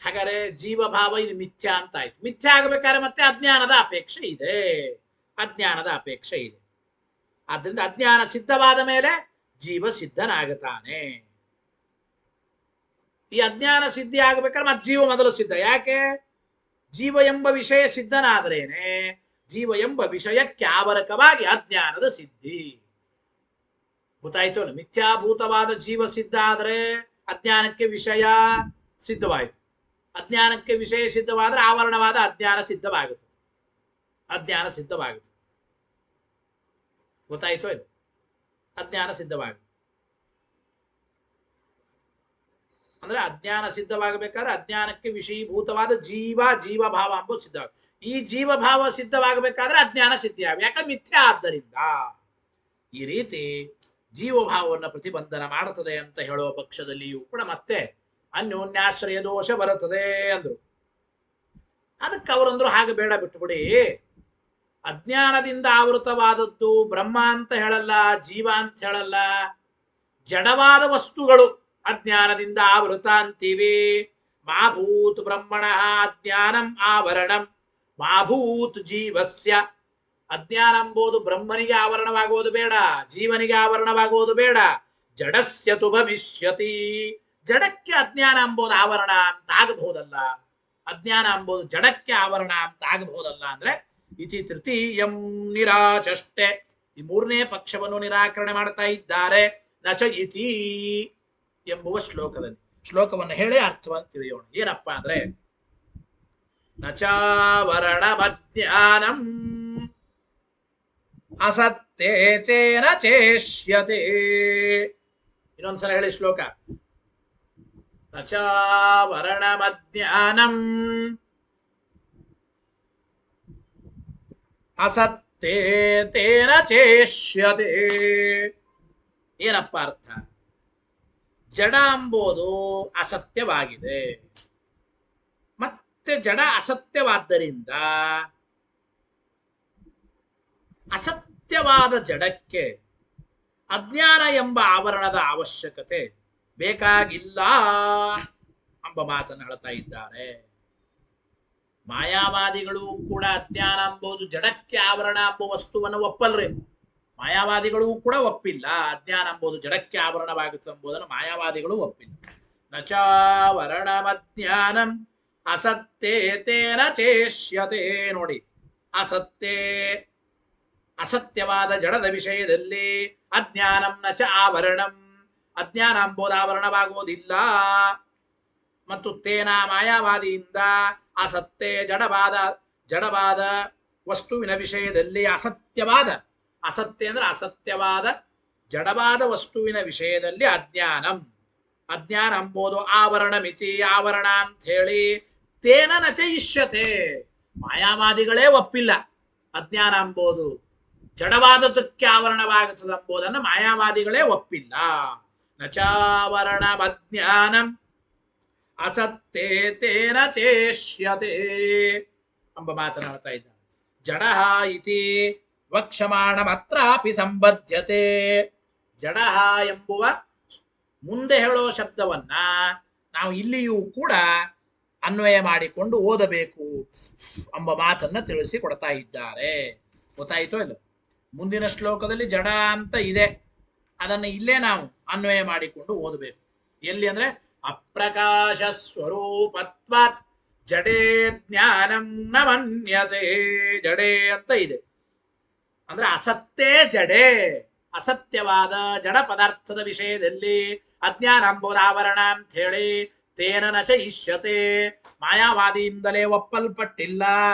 Speaker 1: ಹಾಗಾದ್ರೆ ಜೀವಭಾವ ಇದು ಮಿಥ್ಯಾ ಅಂತ ಆಯ್ತು. ಮಿಥ್ಯಾ ಆಗಬೇಕಾದ್ರೆ ಮತ್ತೆ ಅಜ್ಞಾನದ ಅಪೇಕ್ಷೆ ಇದೆ, ಅಜ್ಞಾನದ ಅಪೇಕ್ಷೆ ಇದೆ. ಆದ್ರಿಂದ ಅಜ್ಞಾನ ಸಿದ್ಧವಾದ ಮೇಲೆ ಜೀವ ಸಿದ್ಧನಾಗುತ್ತಾನೆ. ಈ ಅಜ್ಞಾನ ಸಿದ್ಧಿ ಆಗ್ಬೇಕಾದ್ರೆ ಮತ್ತೆ ಜೀವ ಮೊದಲು ಸಿದ್ಧ. ಯಾಕೆ? ಜೀವ ಎಂಬ ವಿಷಯ ಸಿದ್ಧನಾದ್ರೇನೆ ಜೀವ ಎಂಬ ವಿಷಯಕ್ಕೆ ಆವರಕವಾಗಿ ಅಜ್ಞಾನದ ಸಿದ್ಧಿ. ಗೊತ್ತಾಯ್ತು ಅಲ್ಲ? ಮಿಥ್ಯಾಭೂತವಾದ ಜೀವ ಸಿದ್ಧ ಆದ್ರೆ ಅಜ್ಞಾನಕ್ಕೆ ವಿಷಯ ಸಿದ್ಧವಾಯಿತು. ಅಜ್ಞಾನಕ್ಕೆ ವಿಷಯ ಸಿದ್ಧವಾದ್ರೆ ಆವರಣವಾದ ಅಜ್ಞಾನ ಸಿದ್ಧವಾಗುತ್ತೆ. ಅಜ್ಞಾನ ಸಿದ್ಧವಾಗುತ್ತೆ. ಗೊತ್ತಾಯ್ತು ಇದು? ಅಜ್ಞಾನ ಸಿದ್ಧವಾಗುತ್ತೆ ಅಂದ್ರೆ ಅಜ್ಞಾನ ಸಿದ್ಧವಾಗಬೇಕಾದ್ರೆ ಅಜ್ಞಾನಕ್ಕೆ ವಿಷಯೀಭೂತವಾದ ಜೀವಭಾವ ಎಂಬುದು ಸಿದ್ಧ. ಈ ಜೀವಭಾವ ಸಿದ್ಧವಾಗಬೇಕಾದ್ರೆ ಅಜ್ಞಾನ ಸಿದ್ಧಿಯಾಗ. ಯಾಕಂದ್ರೆ ಮಿಥ್ಯಾ ಆದ್ದರಿಂದ. ಈ ರೀತಿ ಜೀವಭಾವವನ್ನು ಪ್ರತಿಬಂಧನ ಮಾಡುತ್ತದೆ ಅಂತ ಹೇಳುವ ಪಕ್ಷದಲ್ಲಿಯೂ ಕೂಡ ಮತ್ತೆ ಅನ್ಯೋನ್ಯಾಶ್ರಯ ದೋಷ ಬರುತ್ತದೆ ಅಂದ್ರು. ಅದಕ್ಕೆ ಅವರಂದ್ರು ಹಾಗೆ ಬೇಡ, ಬಿಟ್ಟುಬಿಡಿ. ಅಜ್ಞಾನದಿಂದ ಆವೃತವಾದದ್ದು ಬ್ರಹ್ಮ ಅಂತ ಹೇಳಲ್ಲ, ಜೀವ ಅಂತ ಹೇಳಲ್ಲ, ಜಡವಾದ ವಸ್ತುಗಳು ಅಜ್ಞಾನದಿಂದ ಆವೃತ ಅಂತೀವಿ. ಮಾಭೂತ್ ಬ್ರಹ್ಮಣ ಅಜ್ಞಾನಂ ಆವರಣಂ ಮಾಭೂತ್ ಜೀವಸ್ಯ. ಅಜ್ಞಾನ ಎಂಬುದು ಬ್ರಹ್ಮನಿಗೆ ಆವರಣವಾಗುವುದು ಬೇಡ, ಜೀವನಿಗೆ ಆವರಣವಾಗುವುದು ಬೇಡ. ಜಡಸ್ಯತು ಭವಿಷ್ಯತಿ. ಜಡಕ್ಕೆ ಅಜ್ಞಾನ ಎಂಬುದು ಆವರಣ ಅಂತ ಆಗಬಹುದಲ್ಲ, ಅಜ್ಞಾನ ಎಂಬುದು ಜಡಕ್ಕೆ ಆವರಣ ಅಂತ ಆಗಬಹುದಲ್ಲ. ಅಂದ್ರೆ ಇತಿ ತೃತೀಯಂ ನಿರಾಚಷ್ಟೆ. ಈ ಮೂರನೇ ಪಕ್ಷವನ್ನು ನಿರಾಕರಣೆ ಮಾಡ್ತಾ ಇದ್ದಾರೆ. ನಚ ಇತಿ ಎಂಬುವ ಶ್ಲೋಕದಲ್ಲಿ. ಶ್ಲೋಕವನ್ನು ಹೇಳಿ ಅರ್ಥವನ್ನು ತಿಳಿಯೋಣ. ಏನಪ್ಪಾ ಅಂದ್ರೆ, ನಚಾವರಣಮಜ್ಞಾನಂ ಅಸತ್ತೇ ಚೇನ ಚೇಷ್ಯತೆ. ಇನ್ನೊಂದ್ಸಲ ಹೇಳಿ ಶ್ಲೋಕ. ನಚಾವರಣಮಜ್ಞಾನಂ ಅಸತ್ತೇ ತೇನ ಚೇಷ್ಯತೆ. ಏನಪ್ಪ ಅರ್ಥ? ಜಡ ಎಂಬುದು ಅಸತ್ಯವಾಗಿದೆ. ಮತ್ತೆ ಜಡ ಅಸತ್ಯವಾದ್ದರಿಂದ ಅಸತ್ಯವಾದ ಜಡಕ್ಕೆ ಅಜ್ಞಾನ ಎಂಬ ಆವರಣದ ಅವಶ್ಯಕತೆ ಬೇಕಾಗಿಲ್ಲ ಎಂಬ ಮಾತನ್ನು ಹೇಳ್ತಾ ಇದ್ದಾರೆ. ಮಾಯಾವಾದಿಗಳು ಕೂಡ ಅಜ್ಞಾನ ಎಂಬುದು ಜಡಕ್ಕೆ ಆವರಣ ಎಂಬ ವಸ್ತುವನ್ನು ಒಪ್ಪಲ್ರಿ. ಮಾಯಾವಾದಿಗಳು ಕೂಡ ಒಪ್ಪಿಲ್ಲ. ಅಜ್ಞಾನ ಎಂಬುದು ಜಡಕ್ಕೆ ಆವರಣವಾಗುತ್ತೆ ಎಂಬುದನ್ನು ಮಾಯಾವಾದಿಗಳು ಒಪ್ಪಿಲ್ಲ. ನಚಾವರಣಮಜ್ಞಾನಂ ಅಸತ್ತೇ ತೇನ ಚೇಷ್ಯತೆ. ನೋಡಿ, ಅಸತ್ತೇ ಅಸತ್ಯವಾದ ಜಡದ ವಿಷಯದಲ್ಲಿ ಅಜ್ಞಾನಂ ನಚ ಆವರಣಂ, ಅಜ್ಞಾನ ಎಂಬುದು ಆವರಣವಾಗುವುದಿಲ್ಲ. ಮತ್ತು ತೇನ ಮಾಯಾವಾದಿಯಿಂದ ಅಸತ್ತೇ ಜಡವಾದ ವಸ್ತುವಿನ ವಿಷಯದಲ್ಲಿ ಅಸತ್ಯವಾದ, ಅಸತ್ಯ ಅಂದ್ರೆ ಅಸತ್ಯವಾದ ಜಡವಾದ ವಸ್ತುವಿನ ವಿಷಯದಲ್ಲಿ ಅಜ್ಞಾನಂ, ಅಜ್ಞಾನ ಎಂಬುದು ಆವರಣ ಮಿತಿ, ಆವರಣ ಅಂತ ಹೇಳಿ ತೇನ ನಚಯಿಷ್ಯತೆ. ಮಾಯಾವಾದಿಗಳೇ ಒಪ್ಪಿಲ್ಲ ಅಜ್ಞಾನ ಎಂಬುದು ಜಡವಾದದಕ್ಕೆ ಆವರಣವಾಗುತ್ತದೆ ಎಂಬುದನ್ನು ಮಾಯಾವಾದಿಗಳೇ ಒಪ್ಪಿಲ್ಲ. ನಚಾವರಣಮಜ್ಞಾನಂ ಅಸತ್ತೇ ತೇನ ಚೇಷ್ಯತೆ ಎಂಬ ಮಾತನಾಡ್ತಾ ಇದ್ದಾರೆ. ಜಡ ಇತಿ ವಕ್ಷಮಾಣಮತ್ರಾಪಿ ಸಂಬದ್ಧತೆ. ಜಡ ಎಂಬುವ ಮುಂದೆ ಹೇಳೋ ಶಬ್ದವನ್ನ ನಾವು ಇಲ್ಲಿಯೂ ಕೂಡ ಅನ್ವಯ ಮಾಡಿಕೊಂಡು ಓದಬೇಕು ಎಂಬ ಮಾತನ್ನ ತಿಳಿಸಿ ಕೊಡ್ತಾ ಇದ್ದಾರೆ. ಗೊತ್ತಾಯಿತೋ ಇಲ್ಲ? ಮುಂದಿನ ಶ್ಲೋಕದಲ್ಲಿ ಜಡ ಅಂತ ಇದೆ, ಅದನ್ನು ಇಲ್ಲೇ ನಾವು ಅನ್ವಯ ಮಾಡಿಕೊಂಡು ಓದಬೇಕು. ಎಲ್ಲಿ ಅಂದ್ರೆ, ಅಪ್ರಕಾಶ ಸ್ವರೂಪತ್ವಾತ್ ಜಡೇ ಜ್ಞಾನಂ ನ ಮನ್ಯತೆ. ಜಡೇ ಅಂತ ಇದೆ ಅಂದ್ರೆ ಅಸತ್ತೇ ಜಡೇ, ಅಸತ್ಯವಾದ ಜಡ ಪದಾರ್ಥದ ವಿಷಯದಲ್ಲಿ ಅಜ್ಞಾನ ಎಂಬುದು ಆವರಣ ಅಂತ ಹೇಳಿ ತೇನ ನಚಯಿಷ್ಯತೆ, ಮಾಯಾವಾದಿಯಿಂದಲೇ ಒಪ್ಪಲ್ಪಟ್ಟಿಲ್ಲ.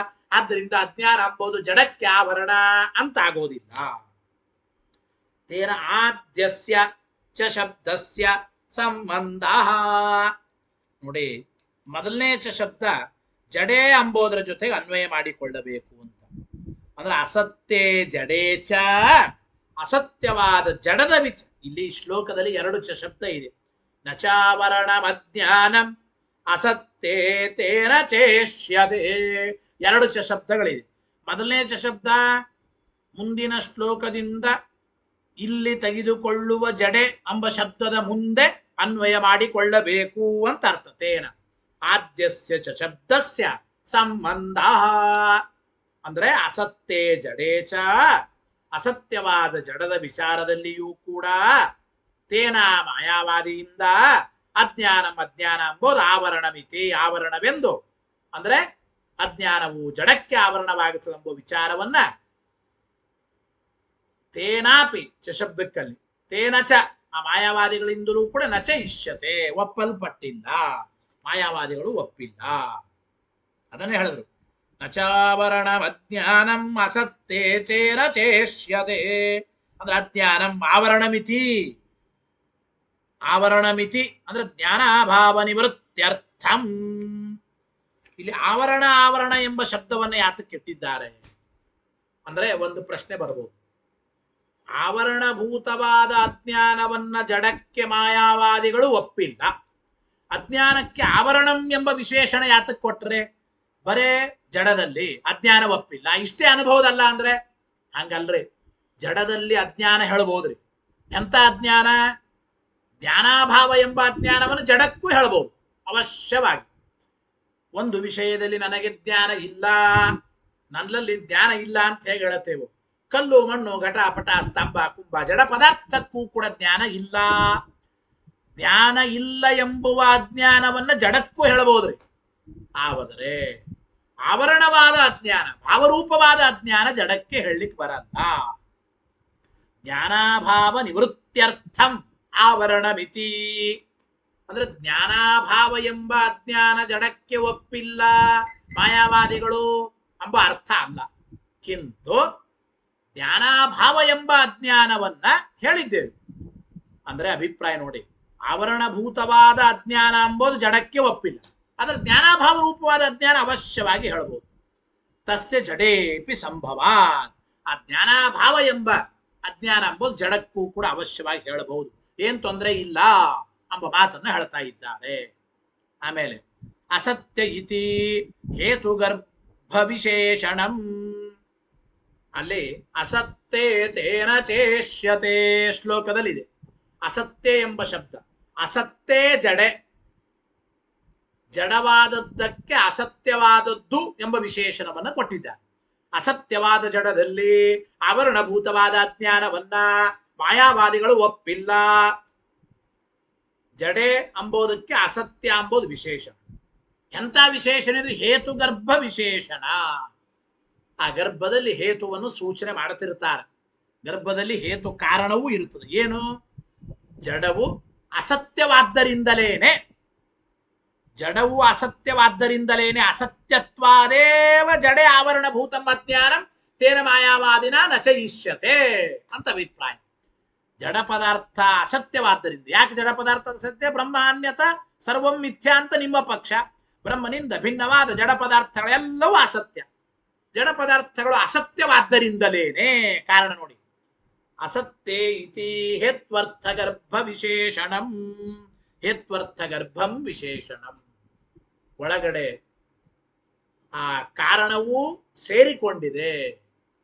Speaker 1: ಆದ್ದರಿಂದ ಅಜ್ಞಾನ ಎಂಬುದು ಜಡಕ್ಕೆ ಆವರಣ ಅಂತಾಗೋದಿಲ್ಲ. ತೇನ ಆದ್ಯಸ್ಯ ಚ ಶಬ್ದಸ್ಯ ಸಂಬಂಧ. ನೋಡಿ, ಮೊದಲನೇ ಚ ಶಬ್ದ ಜಡೇ ಎಂಬುದರ ಜೊತೆಗೆ ಅನ್ವಯ ಮಾಡಿಕೊಳ್ಳಬೇಕು ಅಂತ. ಅಂದ್ರೆ ಅಸತ್ತೇ ಜಡೇಚ, ಅಸತ್ಯವಾದ ಜಡದ ಇಲ್ಲಿ ಶ್ಲೋಕದಲ್ಲಿ ಎರಡು ಚ ಶಬ್ದ ಇದೆ. ನಚಾವರಣಮಜ್ಞಾನಂ ಅಸತ್ತೇ ತೇನ ಚೇಷ್ಯತೆ. ಎರಡು ಚ ಶಬ್ದಗಳಿದೆ. ಮೊದಲನೇ ಚ ಶಬ್ದ ಮುಂದಿನ ಶ್ಲೋಕದಿಂದ ಇಲ್ಲಿ ತೆಗೆದುಕೊಳ್ಳುವ ಜಡೆ ಎಂಬ ಶಬ್ದದ ಮುಂದೆ ಅನ್ವಯ ಮಾಡಿಕೊಳ್ಳಬೇಕು ಅಂತ ಅರ್ಥ. ತೇನ ಆದ್ಯಸ್ಯ ಚ ಶಬ್ದಸ್ಯ ಸಂಬಂಧ ಅಂದ್ರೆ ಅಸತ್ತೇ ಜಡೇಚ ಅಸತ್ಯವಾದ ಜಡದ ವಿಚಾರದಲ್ಲಿಯೂ ಕೂಡ ತೇನ ಮಾಯಾವಾದಿಯಿಂದ ಅಜ್ಞಾನಂ ಅಜ್ಞಾನ ಎಂಬುದು ಆವರಣಮಿತಿ ಆವರಣವೆಂದು ಅಂದ್ರೆ ಅಜ್ಞಾನವು ಜಡಕ್ಕೆ ಆವರಣವಾಗುತ್ತದೆ ಎಂಬ ವಿಚಾರವನ್ನ ತೇನಾಪಿ ಚ ಶಬ್ದಕ್ಕಲ್ಲಿ ತೇನ ಚ ಆ ಮಾಯಾವಾದಿಗಳಿಂದಲೂ ಕೂಡ ನಚ ಇಷ್ಯತೆ ಒಪ್ಪಲ್ಪಟ್ಟಿಲ್ಲ ಮಾಯಾವಾದಿಗಳು ಒಪ್ಪಿಲ್ಲ ಅದನ್ನೇ ಹೇಳಿದ್ರು ನಚಾವರಣ ಅಜ್ಞಾನಂ ಅಸತ್ತೇ ಚೇನ ಚೇಷ್ಯತೆ ಅಂದ್ರೆ ಅಜ್ಞಾನಂ ಆವರಣಮಿತಿ ಆವರಣಮಿತಿ ಅಂದ್ರೆ ಜ್ಞಾನಾಭಾವ ನಿವೃತ್ತ್ಯರ್ಥಂ ಇಲ್ಲಿ ಆವರಣ ಆವರಣ ಎಂಬ ಶಬ್ದವನ್ನು ಯಾತಕ್ಕೆ ಇಟ್ಟಿದ್ದಾರೆ ಅಂದ್ರೆ ಒಂದು ಪ್ರಶ್ನೆ ಬರಬಹುದು ಆವರಣಭೂತವಾದ ಅಜ್ಞಾನವನ್ನ ಜಡಕ್ಕೆ ಮಾಯಾವಾದಿಗಳು ಒಪ್ಪಿಲ್ಲ ಅಜ್ಞಾನಕ್ಕೆ ಆವರಣಂ ಎಂಬ ವಿಶೇಷಣ ಯಾತಕ್ಕೆ ಕೊಟ್ರೆ ಬರೇ ಜಡದಲ್ಲಿ ಅಜ್ಞಾನ ಒಪ್ಪಿಲ್ಲ ಇಷ್ಟೇ ಅನುಭವದಲ್ಲ ಅಂದ್ರೆ ಹಂಗಲ್ರಿ ಜಡದಲ್ಲಿ ಅಜ್ಞಾನ ಹೇಳ್ಬೋದ್ರಿ ಎಂತ ಅಜ್ಞಾನ ಜ್ಞಾನಾಭಾವ ಎಂಬ ಅಜ್ಞಾನವನ್ನು ಜಡಕ್ಕೂ ಹೇಳ್ಬೋದು ಅವಶ್ಯವಾಗಿ ಒಂದು ವಿಷಯದಲ್ಲಿ ನನಗೆ ಜ್ಞಾನ ಇಲ್ಲ ನನ್ನಲ್ಲಿ ಜ್ಞಾನ ಇಲ್ಲ ಅಂತ ಹೇಗೆ ಹೇಳುತ್ತೇವೆ ಕಲ್ಲು ಮಣ್ಣು ಘಟ ಪಟ ಸ್ತಂಭ ಕುಂಭ ಜಡ ಪದಾರ್ಥಕ್ಕೂ ಕೂಡ ಜ್ಞಾನ ಇಲ್ಲ ಜ್ಞಾನ ಇಲ್ಲ ಎಂಬುವ ಅಜ್ಞಾನವನ್ನ ಜಡಕ್ಕೂ ಹೇಳಬಹುದ್ರಿ ಆದರೆ ಆವರಣವಾದ ಅಜ್ಞಾನ ಭಾವರೂಪವಾದ ಅಜ್ಞಾನ ಜಡಕ್ಕೆ ಹೇಳಲಿಕ್ಕೆ ಬರಲ್ಲ ಜ್ಞಾನಾಭಾವ ನಿವೃತ್ತ್ಯರ್ಥಂ ಆವರಣ ಮಿತಿ ಅಂದ್ರೆ ಜ್ಞಾನಾಭಾವ ಎಂಬ ಅಜ್ಞಾನ ಜಡಕ್ಕೆ ಒಪ್ಪಿಲ್ಲ ಮಾಯಾವಾದಿಗಳು ಎಂಬ ಅರ್ಥ ಅಲ್ಲ ಕಿಂತು ಜ್ಞಾನಾಭಾವ ಎಂಬ ಅಜ್ಞಾನವನ್ನ ಹೇಳಿದ್ದೇವೆ ಅಂದ್ರೆ ಅಭಿಪ್ರಾಯ ನೋಡಿ ಆವರಣಭೂತವಾದ ಅಜ್ಞಾನ ಎಂಬುದು ಜಡಕ್ಕೆ ಒಪ್ಪಿಲ್ಲ ಆದ್ರೆ ಜ್ಞಾನಾಭಾವ ರೂಪವಾದ ಅಜ್ಞಾನ ಅವಶ್ಯವಾಗಿ ಹೇಳಬಹುದು ತಸ್ಯ ಜಡೇಪಿ ಸಂಭವ ಆ ಜ್ಞಾನಾಭಾವ ಎಂಬ ಅಜ್ಞಾನ ಎಂಬುದು ಜಡಕ್ಕೂ ಕೂಡ ಅವಶ್ಯವಾಗಿ ಹೇಳಬಹುದು ಏನ್ ತೊಂದರೆ ಇಲ್ಲ ಎಂಬ ಮಾತನ್ನು ಹೇಳ್ತಾ ಇದ್ದಾರೆ ಆಮೇಲೆ ಅಸತ್ಯ ಇತಿ ಹೇತುಗರ್ಭ ವಿಶೇಷಣಂ ಅಲ್ಲಿ ಅಸತ್ತೇ ತೇನ ಚೇಷ್ಯತೆ ಶ್ಲೋಕದಲ್ಲಿದೆ ಅಸತ್ಯ ಎಂಬ ಶಬ್ದ ಅಸತ್ತೇ ಜಡೆ ಜಡವಾದದ್ದಕ್ಕೆ ಅಸತ್ಯವಾದದ್ದು ಎಂಬ ವಿಶೇಷಣವನ್ನು ಕೊಟ್ಟಿದ್ದಾರೆ ಅಸತ್ಯವಾದ ಜಡದಲ್ಲಿ ಆವರಣಭೂತವಾದ ಅಜ್ಞಾನವನ್ನ ಮಾಯಾವಾದಿಗಳು ಒಪ್ಪಿಲ್ಲ ಜಡೆ ಅಂಬೋದಕ್ಕೆ ಅಸತ್ಯ ಅಂಬೋದು ವಿಶೇಷಣ ಎಂಥ ವಿಶೇಷಣ ಇದು ಹೇತುಗರ್ಭ ವಿಶೇಷಣ ಆ ಗರ್ಭದಲ್ಲಿ ಹೇತುವನ್ನು ಸೂಚನೆ ಮಾಡುತ್ತಿರ್ತಾರೆ ಗರ್ಭದಲ್ಲಿ ಹೇತು ಕಾರಣವೂ ಇರುತ್ತದೆ ಏನು ಜಡವು ಅಸತ್ಯವಾದ್ದರಿಂದಲೇನೆ ಜಡವು ಅಸತ್ಯವಾದ್ದರಿಂದಲೇನೆ ಅಸತ್ಯತ್ವಾದೇವ ಜಡೆ ಆವರಣಭೂತಂ ಅಜ್ಞಾನಂ ತೇನ ಮಾಯಾವಾದಿನ ನಚಯಿಷ್ಯತೆ ಅಂತ ಅಭಿಪ್ರಾಯ ಜಡ ಪದಾರ್ಥ ಅಸತ್ಯವಾದ್ದರಿಂದ ಯಾಕೆ ಜಡ ಪದಾರ್ಥ ಅಸತ್ಯ ಬ್ರಹ್ಮಾನ್ಯತ ಸರ್ವಂ ಮಿಥ್ಯಾ ಅಂತ ನಿಮ್ಮ ಪಕ್ಷ ಬ್ರಹ್ಮನಿಂದ ಭಿನ್ನವಾದ ಜಡ ಪದಾರ್ಥಗಳೆಲ್ಲವೂ ಅಸತ್ಯ ಜಡ ಪದಾರ್ಥಗಳು ಅಸತ್ಯವಾದ್ದರಿಂದಲೇನೆ ಕಾರಣ ನೋಡಿ ಅಸತ್ಯೇ ಇತಿ ಹೇತ್ವರ್ಥ ಗರ್ಭ ವಿಶೇಷಣಂ ಹೇತ್ವರ್ಥ ಗರ್ಭಂ ವಿಶೇಷಣಂ ಒಳಗಡೆ ಆ ಕಾರಣವೂ ಸೇರಿಕೊಂಡಿದೆ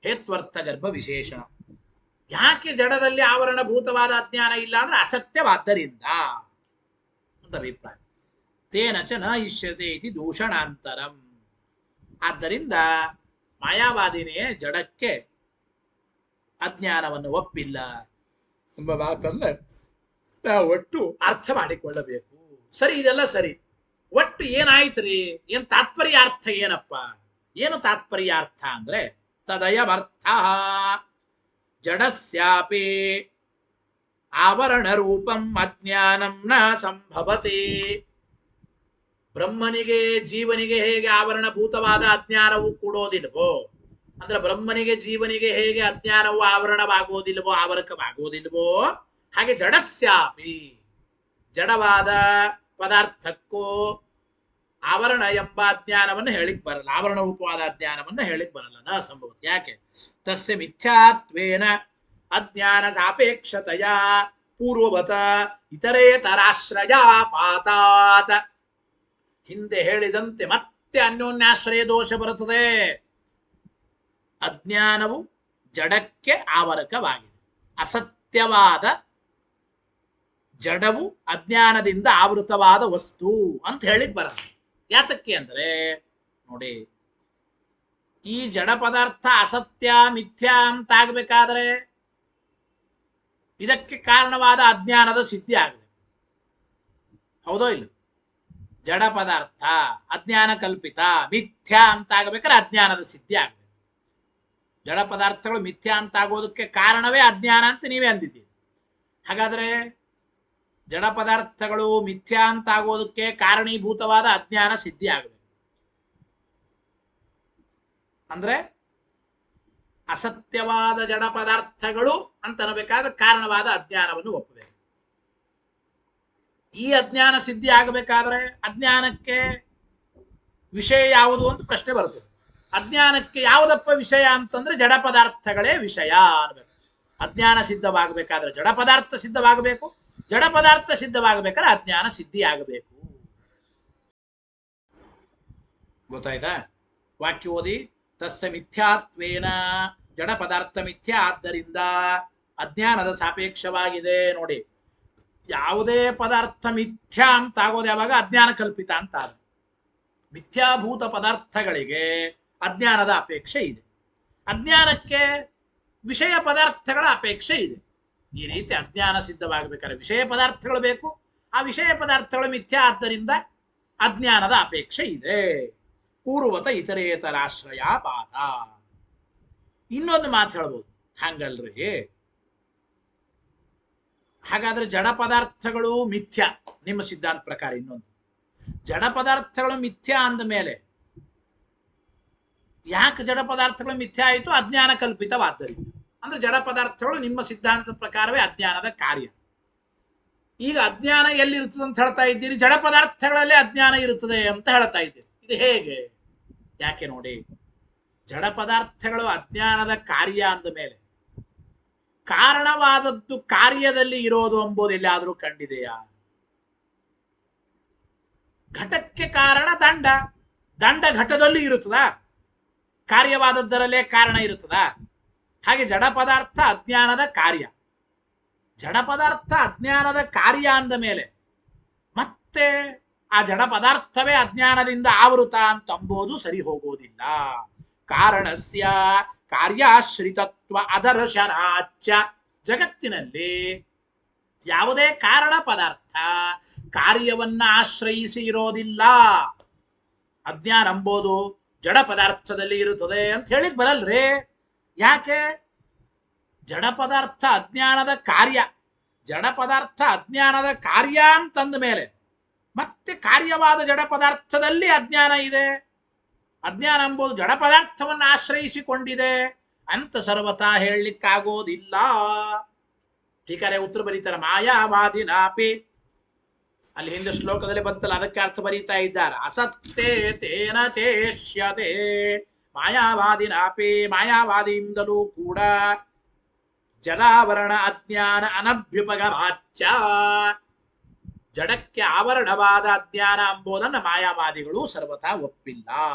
Speaker 1: ಹೇತ್ವರ್ಥ ಗರ್ಭ ವಿಶೇಷಣ ಯಾಕೆ ಜಡದಲ್ಲಿ ಆವರಣಭೂತವಾದ ಅಜ್ಞಾನ ಇಲ್ಲ ಅಂದ್ರೆ ಅಸತ್ಯವಾದ್ದರಿಂದ ಅಂತ ಅಭಿಪ್ರಾಯ ತೇನ ಚ ನ ಇಷ್ಯತೆ ಇತಿ ದೂಷಣಾಂತರಂ ಆದ್ದರಿಂದ ಮಾಯಾವಾದಿನೇ ಜಡಕ್ಕೆ ಅಜ್ಞಾನವನ್ನು ಒಪ್ಪಿಲ್ಲ ಎಂಬ ಮಾತನ್ನ ನಾವು ಒಟ್ಟು ಅರ್ಥ ಮಾಡಿಕೊಳ್ಳಬೇಕು ಸರಿ ಇದೆಲ್ಲ ಸರಿ ಒಟ್ಟು ಏನಾಯ್ತ್ರಿ ಏನ್ ತಾತ್ಪರ್ಯಾರ್ಥ ಏನಪ್ಪ ಏನು ತಾತ್ಪರ್ಯಾರ್ಥ ಅಂದ್ರೆ ತದಯಮರ್ಥ ಜಡಸ್ಯಾಪಿ ಆವರಣ ರೂಪಂ ಅಜ್ಞಾನಂ ನ ಸಂಭವತಿ ಬ್ರಹ್ಮನಿಗೆ ಜೀವನಿಗೆ ಹೇಗೆ ಆವರಣಭೂತವಾದ ಅಜ್ಞಾನವು ಕೂಡೋದಿಲ್ವೋ ಅಂದ್ರೆ ಬ್ರಹ್ಮನಿಗೆ ಜೀವನಿಗೆ ಹೇಗೆ ಅಜ್ಞಾನವು ಆವರಣವಾಗೋದಿಲ್ವೋ ಆವರಕವಾಗೋದಿಲ್ವೋ ಹಾಗೆ ಜಡಸ್ಯಾಪಿ ಜಡವಾದ ಪದಾರ್ಥಕ್ಕೂ ಆವರಣ ಎಂಬ ಅಜ್ಞಾನವನ್ನು ಹೇಳಿಕ್ ಬರಲ್ಲ ಆವರಣ ರೂಪವಾದ ಅಜ್ಞಾನವನ್ನು ಹೇಳಿಕ್ ಬರಲ್ಲ ನ ಸಂಭವ ಯಾಕೆ ತಸ್ಯ ಮಿಥ್ಯಾತ್ವೇನ ಅಜ್ಞಾನ ಸಾಪೇಕ್ಷತೆಯ ಪೂರ್ವವತ ಇತರೇತರಾಶ್ರಯ ಪಾತಾತ್ ಹಿಂದೆ ಹೇಳಿದಂತೆ ಮತ್ತೆ ಅನ್ಯೋನ್ಯಾಶ್ರಯ ದೋಷ ಬರುತ್ತದೆ ಅಜ್ಞಾನವು ಜಡಕ್ಕೆ ಆವರಕವಾಗಿದೆ ಅಸತ್ಯವಾದ ಜಡವು ಅಜ್ಞಾನದಿಂದ ಆವೃತವಾದ ವಸ್ತು ಅಂತ ಹೇಳಿಕ್ ಬರಲ್ಲ ಯಾತಕ್ಕೆ ಅಂದ್ರೆ ನೋಡಿ, ಈ ಜಡ ಪದಾರ್ಥ ಅಸತ್ಯ ಮಿಥ್ಯಾ ಅಂತ ಆಗ್ಬೇಕಾದ್ರೆ ಇದಕ್ಕೆ ಕಾರಣವಾದ ಅಜ್ಞಾನದ ಸಿದ್ಧಿ ಆಗಬೇಕು. ಹೌದೋ ಇಲ್ಲ? ಜಡ ಪದಾರ್ಥ ಅಜ್ಞಾನ ಕಲ್ಪಿತ ಮಿಥ್ಯಾ ಅಂತ ಆಗಬೇಕಾದ್ರೆ ಅಜ್ಞಾನದ ಸಿದ್ಧಿ ಆಗಬೇಕು. ಜಡ ಪದಾರ್ಥಗಳು ಮಿಥ್ಯಾ ಅಂತ ಆಗೋದಕ್ಕೆ ಕಾರಣವೇ ಅಜ್ಞಾನ ಅಂತ ನೀವೇ ಅಂದಿದ್ದೀರಿ. ಹಾಗಾದ್ರೆ ಜಡ ಪದಾರ್ಥಗಳು ಮಿಥ್ಯಾ ಅಂತ ಆಗೋದಕ್ಕೆ ಕಾರಣೀಭೂತವಾದ ಅಜ್ಞಾನ ಸಿದ್ಧಿ ಆಗಬೇಕು. ಅಂದ್ರೆ ಅಸತ್ಯವಾದ ಜಡ ಪದಾರ್ಥಗಳು ಅಂತ ಅನ್ನಬೇಕಾದ್ರೆ ಕಾರಣವಾದ ಅಜ್ಞಾನವನ್ನು ಒಪ್ಪಬೇಕು. ಈ ಅಜ್ಞಾನ ಸಿದ್ಧಿ ಆಗಬೇಕಾದ್ರೆ ಅಜ್ಞಾನಕ್ಕೆ ವಿಷಯ ಯಾವುದು ಅಂತ ಪ್ರಶ್ನೆ ಬರ್ತದೆ. ಅಜ್ಞಾನಕ್ಕೆ ಯಾವುದಪ್ಪ ವಿಷಯ ಅಂತಂದ್ರೆ ಜಡ ಪದಾರ್ಥಗಳೇ ವಿಷಯ ಅನ್ಬೇಕು. ಅಜ್ಞಾನ ಸಿದ್ಧವಾಗಬೇಕಾದ್ರೆ ಜಡ ಪದಾರ್ಥ ಸಿದ್ಧವಾಗಬೇಕು, ಜಡ ಪದಾರ್ಥ ಸಿದ್ಧವಾಗಬೇಕಾದ್ರೆ ಅಜ್ಞಾನ ಸಿದ್ಧಿ ಆಗಬೇಕು. ಗೊತ್ತಾಯ್ತಾ? ವಾಕ್ಯ ಓದಿ. ತಸ್ಯ ಮಿಥ್ಯಾತ್ವೇನ, ಜಡ ಪದಾರ್ಥ ಮಿಥ್ಯಾ ಆದ್ದರಿಂದ ಅಜ್ಞಾನದ ಸಾಪೇಕ್ಷವಾಗಿದೆ. ನೋಡಿ, ಯಾವುದೇ ಪದಾರ್ಥ ಮಿಥ್ಯಾ ಅಂತ ಆಗೋದು ಯಾವಾಗ? ಅಜ್ಞಾನ ಕಲ್ಪಿತ ಅಂತ ಆದ. ಮಿಥ್ಯಾಭೂತ ಪದಾರ್ಥಗಳಿಗೆ ಅಜ್ಞಾನದ ಅಪೇಕ್ಷೆ ಇದೆ, ಅಜ್ಞಾನಕ್ಕೆ ವಿಷಯ ಪದಾರ್ಥಗಳ ಅಪೇಕ್ಷೆ ಇದೆ. ಈ ರೀತಿ ಅಜ್ಞಾನ ಸಿದ್ಧವಾಗಬೇಕಾದ್ರೆ ವಿಷಯ ಪದಾರ್ಥಗಳು ಬೇಕು, ಆ ವಿಷಯ ಪದಾರ್ಥಗಳು ಮಿಥ್ಯಾ ಆದ್ದರಿಂದ ಅಜ್ಞಾನದ ಅಪೇಕ್ಷೆ ಇದೆ. ಪೂರ್ವತ ಇತರೇತರಾಶ್ರಯ ಪಾದ. ಇನ್ನೊಂದು ಮಾತು ಹೇಳ್ಬೋದು, ಹಂಗಲ್ರಿ, ಹಾಗಾದ್ರೆ ಜಡ ಪದಾರ್ಥಗಳು ಮಿಥ್ಯಾ ನಿಮ್ಮ ಸಿದ್ಧಾಂತ ಪ್ರಕಾರ. ಇನ್ನೊಂದು, ಜಡ ಪದಾರ್ಥಗಳು ಮಿಥ್ಯಾ ಅಂದ ಮೇಲೆ ಯಾಕೆ ಜಡ ಪದಾರ್ಥಗಳು ಮಿಥ್ಯಾ ಆಯಿತು? ಅಜ್ಞಾನ ಕಲ್ಪಿತವಾದ್ದರಿಂದ. ಅಂದ್ರೆ ಜಡ ಪದಾರ್ಥಗಳು ನಿಮ್ಮ ಸಿದ್ಧಾಂತದ ಪ್ರಕಾರವೇ ಅಜ್ಞಾನದ ಕಾರ್ಯ. ಈಗ ಅಜ್ಞಾನ ಎಲ್ಲಿರುತ್ತದೆ ಅಂತ ಹೇಳ್ತಾ ಇದ್ದೀರಿ? ಜಡ ಪದಾರ್ಥಗಳಲ್ಲಿ ಅಜ್ಞಾನ ಇರುತ್ತದೆ ಅಂತ ಹೇಳ್ತಾ ಇದ್ದೀರಿ. ಇದು ಹೇಗೆ? ಯಾಕೆ ನೋಡಿ, ಜಡ ಪದಾರ್ಥಗಳು ಅಜ್ಞಾನದ ಕಾರ್ಯ ಅಂದ ಮೇಲೆ ಕಾರಣವಾದದ್ದು ಕಾರ್ಯದಲ್ಲಿ ಇರೋದು ಎಂಬುದು ಎಲ್ಲಾದರೂ ಕಂಡಿದೆಯಾ? ಘಟಕ್ಕೆ ಕಾರಣ ದಂಡ, ದಂಡ ಘಟದಲ್ಲಿ ಇರುತ್ತದಾ? ಕಾರ್ಯವಾದದ್ದರಲ್ಲೇ ಕಾರಣ ಇರುತ್ತದಾ? ಹಾಗೆ ಜಡ ಪದಾರ್ಥ ಅಜ್ಞಾನದ ಕಾರ್ಯ. ಜಡ ಪದಾರ್ಥ ಅಜ್ಞಾನದ ಕಾರ್ಯ ಅಂದ ಮೇಲೆ ಮತ್ತೆ ಆ ಜಡ ಪದಾರ್ಥವೇ ಅಜ್ಞಾನದಿಂದ ಆವೃತ ಅಂತ ಅಂಬೋದು ಸರಿ ಹೋಗೋದಿಲ್ಲ. ಕಾರಣಸ್ಯ ಕಾರ್ಯಾಶ್ರಿತತ್ವ ಅದರ್ಶನಾಚ್ಯ. ಜಗತ್ತಿನಲ್ಲಿ ಯಾವುದೇ ಕಾರಣ ಪದಾರ್ಥ ಕಾರ್ಯವನ್ನ ಆಶ್ರಯಿಸಿ ಇರೋದಿಲ್ಲ. ಅಜ್ಞಾನ ಎಂಬುದು ಜಡ ಪದಾರ್ಥದಲ್ಲಿ ಇರುತ್ತದೆ ಅಂತ ಹೇಳಿಕ್ ಬರಲ್ರಿ. ಯಾಕೆ? ಜಡ ಪದಾರ್ಥ ಅಜ್ಞಾನದ ಕಾರ್ಯ. ಜಡ ಪದಾರ್ಥ ಅಜ್ಞಾನದ ಕಾರ್ಯ ಅಂತಂದ ಮೇಲೆ ಮತ್ತೆ ಕಾರ್ಯವಾದ ಜಡ ಪದಾರ್ಥದಲ್ಲಿ ಅಜ್ಞಾನ ಇದೆ. ಅಜ್ಞಾನ ಎಂಬುದು ಜಡ ಪದಾರ್ಥವನ್ನು ಆಶ್ರಯಿಸಿಕೊಂಡಿದೆ ಅಂತ ಸರ್ವತಾ ಹೇಳಲಿಕ್ಕಾಗೋದಿಲ್ಲ. ಟೀಕಾರೆ ಉತ್ತರ ಬರೀತಾರೆ, ಮಾಯಾವಾದಿನಾಪಿ. ಅಲ್ಲಿ ಹಿಂದೆ ಶ್ಲೋಕದಲ್ಲಿ ಬಂತಲ್ಲ, ಅದಕ್ಕೆ ಅರ್ಥ ಬರೀತಾ ಇದ್ದಾರೆ. ಅಸತ್ತೇ ತೇನ ಚೇಷ್ಯತೆ. ಮಾಯಾವಾದಿನಾಪಿ, ಮಾಯಾವಾದಿಯಿಂದಲೂ ಕೂಡ ಜಲಾವರಣ ಅಜ್ಞಾನ ಅನಭ್ಯುಪಗಮಾಚ್ಯ. ಜಡಕ್ಕೆ ಆವರಣವಾದ ಅಜ್ಞಾನ ಎಂಬುದನ್ನು ಮಾಯಾವಾದಿಗಳು ಸರ್ವತಾ ಒಪ್ಪಿಲ್ಲ.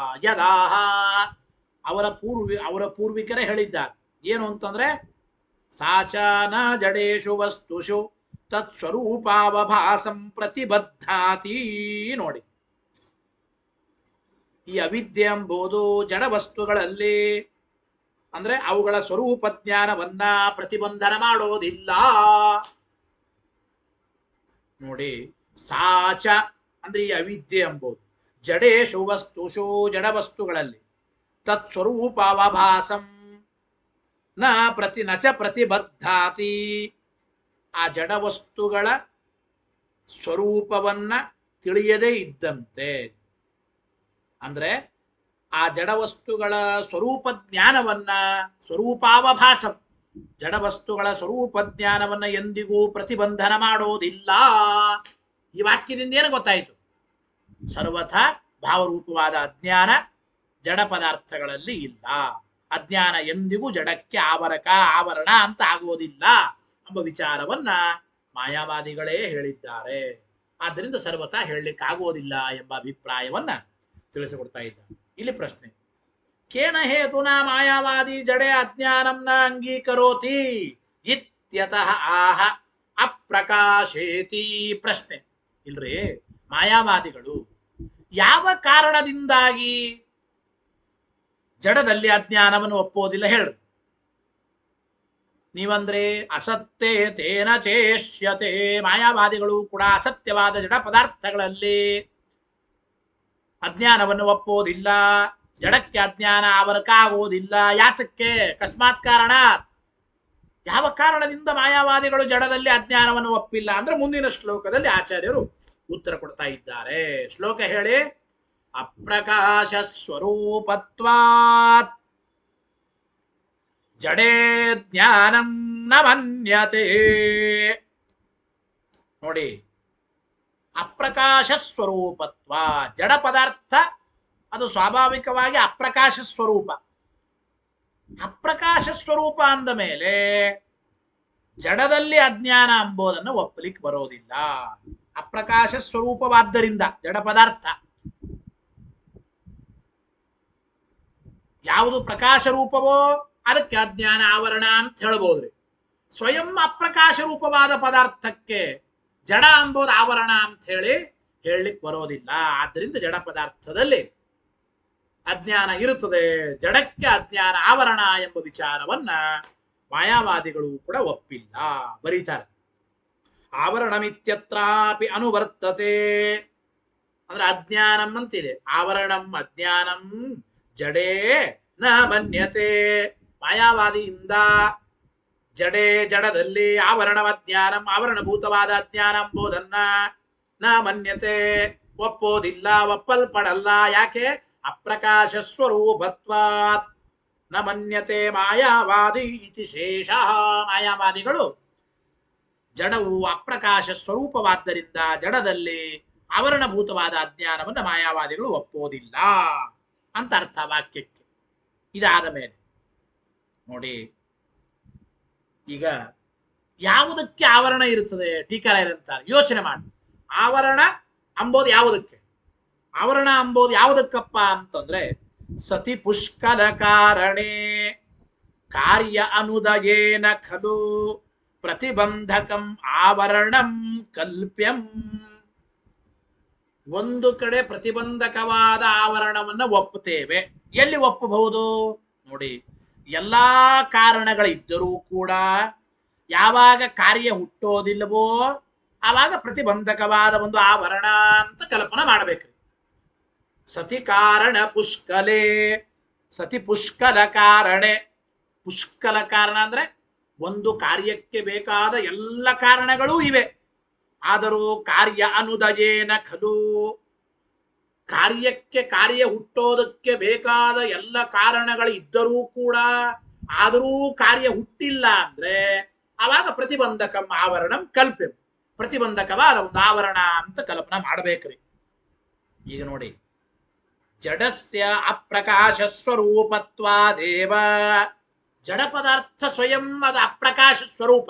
Speaker 1: ಯದಾಹ, ಅವರ ಪೂರ್ವಿಕರೇ ಹೇಳಿದ್ದಾರೆ. ಏನು ಅಂತಂದ್ರೆ, ಸಾಚನ ಜಡೇಶು ವಸ್ತುಷು ತತ್ಸ್ವರೂಪಾವಭಾಸಂ ಪ್ರತಿಬದ್ಧಾತಿ. ನೋಡಿ, ಈ ಅವಿದ್ಯೆ ಎಂಬುದು ಜಡ ವಸ್ತುಗಳಲ್ಲಿ ಅಂದ್ರೆ ಅವುಗಳ ಸ್ವರೂಪ ಜ್ಞಾನವನ್ನ ಪ್ರತಿಬಂಧನ ಮಾಡೋದಿಲ್ಲ. ನೋಡಿ, ಸಾಚ ಅಂದ್ರೆ ಈ ಅವಿದ್ಯೆ ಎಂಬುದು ಜಡೇಶು ವಸ್ತುಷು, ಜಡ ವಸ್ತುಗಳಲ್ಲಿ ತತ್ಸ್ವರೂಪಾವಭಾಸಂ ನಚ ಪ್ರತಿಬದ್ಧಾತಿ. ಆ ಜಡ ವಸ್ತುಗಳ ಸ್ವರೂಪವನ್ನ ತಿಳಿಯದೇ ಇದ್ದಂತೆ, ಅಂದ್ರೆ ಆ ಜಡ ವಸ್ತುಗಳ ಸ್ವರೂಪ ಜ್ಞಾನವನ್ನ, ಸ್ವರೂಪಾವಭಾಸಂ, ಜಡ ವಸ್ತುಗಳ ಸ್ವರೂಪ ಜ್ಞಾನವನ್ನ ಎಂದಿಗೂ ಪ್ರತಿಬಂಧನ ಮಾಡೋದಿಲ್ಲ. ಈ ವಾಕ್ಯದಿಂದ ಏನು ಗೊತ್ತಾಯಿತು? ಸರ್ವಥಾ ಭಾವರೂಪವಾದ ಅಜ್ಞಾನ ಜಡ ಪದಾರ್ಥಗಳಲ್ಲಿ ಇಲ್ಲ. ಅಜ್ಞಾನ ಎಂದಿಗೂ ಜಡಕ್ಕೆ ಆವರಣ ಅಂತ ಆಗೋದಿಲ್ಲ ಎಂಬ ವಿಚಾರವನ್ನ ಮಾಯಾವಾದಿಗಳೇ ಹೇಳಿದ್ದಾರೆ. ಆದ್ದರಿಂದ ಸರ್ವಥಾ ಹೇಳಲಿಕ್ಕಾಗೋದಿಲ್ಲ ಎಂಬ ಅಭಿಪ್ರಾಯವನ್ನ ತಿಳಿಸಿಕೊಡ್ತಾ ಇದ್ದಾರೆ. ಇಲ್ಲಿ ಪ್ರಶ್ನೆ, ಕೇನ ಹೇತುನ ಮಾಯಾವಾದಿ ಜಡೆ ಅಜ್ಞಾನಂ ನ ಅಂಗೀಕರೋತಿ ಇತ್ಯತಃ ಆಹ ಅಪ್ರಕಾಶೇತಿ. ಪ್ರಶ್ನೆ, ಇಲ್ರಿ, ಮಾಯಾವಾದಿಗಳು ಯಾವ ಕಾರಣದಿಂದಾಗಿ ಜಡದಲ್ಲಿ ಅಜ್ಞಾನವನ್ನು ಒಪ್ಪೋದಿಲ್ಲ ಹೇಳ್ರಿ. ನೀವಂದ್ರೆ ಅಸತ್ಯೇ ತೇನ ಚೇಷ್ಯತೆ, ಮಾಯಾವಾದಿಗಳು ಕೂಡ ಅಸತ್ಯವಾದ ಜಡ ಪದಾರ್ಥಗಳಲ್ಲಿ ಅಜ್ಞಾನವನ್ನು ಒಪ್ಪೋದಿಲ್ಲ. ಜಡಕ್ಕೆ ಅಜ್ಞಾನ ಆವರಕ್ಕಾಗೋದಿಲ್ಲ. ಯಾತಕ್ಕೆ? ಕಸ್ಮಾತ್ ಕಾರಣ. ಯಾವ ಕಾರಣದಿಂದ ಮಾಯಾವಾದಿಗಳು ಜಡದಲ್ಲಿ ಅಜ್ಞಾನವನ್ನು ಒಪ್ಪಿಲ್ಲ ಅಂದ್ರೆ ಮುಂದಿನ ಶ್ಲೋಕದಲ್ಲಿ ಆಚಾರ್ಯರು ಉತ್ತರ ಕೊಡ್ತಾ ಇದ್ದಾರೆ. ಶ್ಲೋಕ ಹೇಳಿ. ಅಪ್ರಕಾಶ ಸ್ವರೂಪತ್ವಾತ್ ಜಡೇ ಜ್ಞಾನಂ ನ ಮನ್ಯತೆ. ನೋಡಿ, ಅಪ್ರಕಾಶ ಸ್ವರೂಪತ್ವ, ಜಡ ಪದಾರ್ಥ ಅದು ಸ್ವಾಭಾವಿಕವಾಗಿ ಅಪ್ರಕಾಶ ಸ್ವರೂಪ. ಅಪ್ರಕಾಶ ಸ್ವರೂಪ ಅಂದ ಮೇಲೆ ಜಡದಲ್ಲಿ ಅಜ್ಞಾನ ಎಂಬುದನ್ನು ಒಪ್ಪಲಿಕ್ಕೆ ಬರೋದಿಲ್ಲ. ಅಪ್ರಕಾಶ ಸ್ವರೂಪವಾದ್ದರಿಂದ ಜಡ ಪದಾರ್ಥ ಯಾವುದು ಪ್ರಕಾಶ ರೂಪವೋ ಅದಕ್ಕೆ ಅಜ್ಞಾನ ಆವರಣ ಅಂತ ಹೇಳ್ಬೋದ್ರಿ. ಸ್ವಯಂ ಅಪ್ರಕಾಶ ರೂಪವಾದ ಪದಾರ್ಥಕ್ಕೆ ಜಡ ಎಂಬುದು ಆವರಣ ಅಂತ ಹೇಳಲಿಕ್ಕೆ ಬರೋದಿಲ್ಲ. ಆದ್ದರಿಂದ ಜಡ ಪದಾರ್ಥದಲ್ಲಿ ಅಜ್ಞಾನ ಇರುತ್ತದೆ, ಜಡಕ್ಕೆ ಅಜ್ಞಾನ ಆವರಣ ಎಂಬ ವಿಚಾರವನ್ನ ಮಾಯಾವಾದಿಗಳು ಕೂಡ ಒಪ್ಪಿಲ್ಲ. ಬರೀತಾರೆ. ಆವರಣಮಿತ್ಯತ್ರಾಪಿ ಅನುವರ್ತತೆ ಅಂದ್ರೆ ಅಜ್ಞಾನಂ ಅಂತಿದೆ. ಆವರಣಂ ಅಜ್ಞಾನಂ ಜಡೇ ನ ಮನ್ಯತೆ. ಮಾಯಾವಾದಿಯಿಂದ ಜಡದಲ್ಲಿ ಆವರಣಂ ಅಜ್ಞಾನಂ ಆವರಣಭೂತವಾದ ಅಜ್ಞಾನ ಎಂಬುದನ್ನ ನ ಮನ್ಯತೆ ಒಪ್ಪೋದಿಲ್ಲ, ಒಪ್ಪಲ್ಪಡಲ್ಲ. ಯಾಕೆ? ಅಪ್ರಕಾಶ ಸ್ವರೂಪತ್ವಾತ್ ನ ಮನ್ಯತೆ ಮಾಯಾವಾದಿ ಇತಿ ಶೇಷ. ಮಾಯಾವಾದಿಗಳು ಜಡವು ಅಪ್ರಕಾಶ ಸ್ವರೂಪವಾದ್ದರಿಂದ ಜಡದಲ್ಲಿ ಆವರಣಭೂತವಾದ ಅಜ್ಞಾನವನ್ನು ಮಾಯಾವಾದಿಗಳು ಒಪ್ಪೋದಿಲ್ಲ ಅಂತ ಅರ್ಥ ವಾಕ್ಯಕ್ಕೆ. ಇದಾದ ಮೇಲೆ ನೋಡಿ, ಈಗ ಯಾವುದಕ್ಕೆ ಆವರಣ ಇರುತ್ತದೆ ಟೀಕಾರಾಯರಂತಾರೆ. ಯೋಚನೆ ಮಾಡಿ. ಆವರಣ ಅಂಬೋದು ಯಾವುದಕ್ಕೆ? ಆವರಣ ಅಂಬೋದು ಯಾವುದಕ್ಕಪ್ಪ ಅಂತಂದ್ರೆ ಸತಿ ಪುಷ್ಕಲ ಕಾರಣೇ ಕಾರ್ಯ ಅನುದಯೇನ ಖಲು ಪ್ರತಿಬಂಧಕಂ ಆವರಣಂ ಕಲ್ಪ್ಯಂ. ಒಂದು ಕಡೆ ಪ್ರತಿಬಂಧಕವಾದ ಆವರಣವನ್ನ ಒಪ್ಪುತ್ತೇವೆ. ಎಲ್ಲಿ ಒಪ್ಪಬಹುದು ನೋಡಿ, ಎಲ್ಲಾ ಕಾರಣಗಳಿದ್ದರೂ ಕೂಡ ಯಾವಾಗ ಕಾರ್ಯ ಹುಟ್ಟೋದಿಲ್ಲವೋ ಆವಾಗ ಪ್ರತಿಬಂಧಕವಾದ ಒಂದು ಆವರಣ ಅಂತ ಕಲ್ಪನಾ ಮಾಡಬೇಕ್ರಿ. ಸತಿ ಕಾರಣ ಪುಷ್ಕಲೆ, ಸತಿ ಪುಷ್ಕಲ ಕಾರಣೆ. ಪುಷ್ಕಲ ಕಾರಣ ಅಂದ್ರೆ ಒಂದು ಕಾರ್ಯಕ್ಕೆ ಬೇಕಾದ ಎಲ್ಲ ಕಾರಣಗಳೂ ಇವೆ. ಆದರೂ ಕಾರ್ಯ ಅನುದಯೇನ ಖಲು, ಕಾರ್ಯಕ್ಕೆ ಕಾರ್ಯ ಹುಟ್ಟೋದಕ್ಕೆ ಬೇಕಾದ ಎಲ್ಲ ಕಾರಣಗಳು ಇದ್ದರೂ ಕೂಡ ಆದರೂ ಕಾರ್ಯ ಹುಟ್ಟಿಲ್ಲ ಅಂದ್ರೆ ಆವಾಗ ಪ್ರತಿಬಂಧಕಂ ಆವರಣಂ ಕಲ್ಪ್ಯಂ, ಪ್ರತಿಬಂಧಕವಾದ ಒಂದು ಆವರಣ ಅಂತ ಕಲ್ಪನಾ ಮಾಡಬೇಕ್ರಿ. ಈಗ ನೋಡಿ, ಜಡಸ್ಯ ಅಪ್ರಕಾಶ ಸ್ವರೂಪತ್ವಾದೇವ. ಜಡ ಪದಾರ್ಥ ಸ್ವಯಂ ಅದು ಅಪ್ರಕಾಶ ಸ್ವರೂಪ.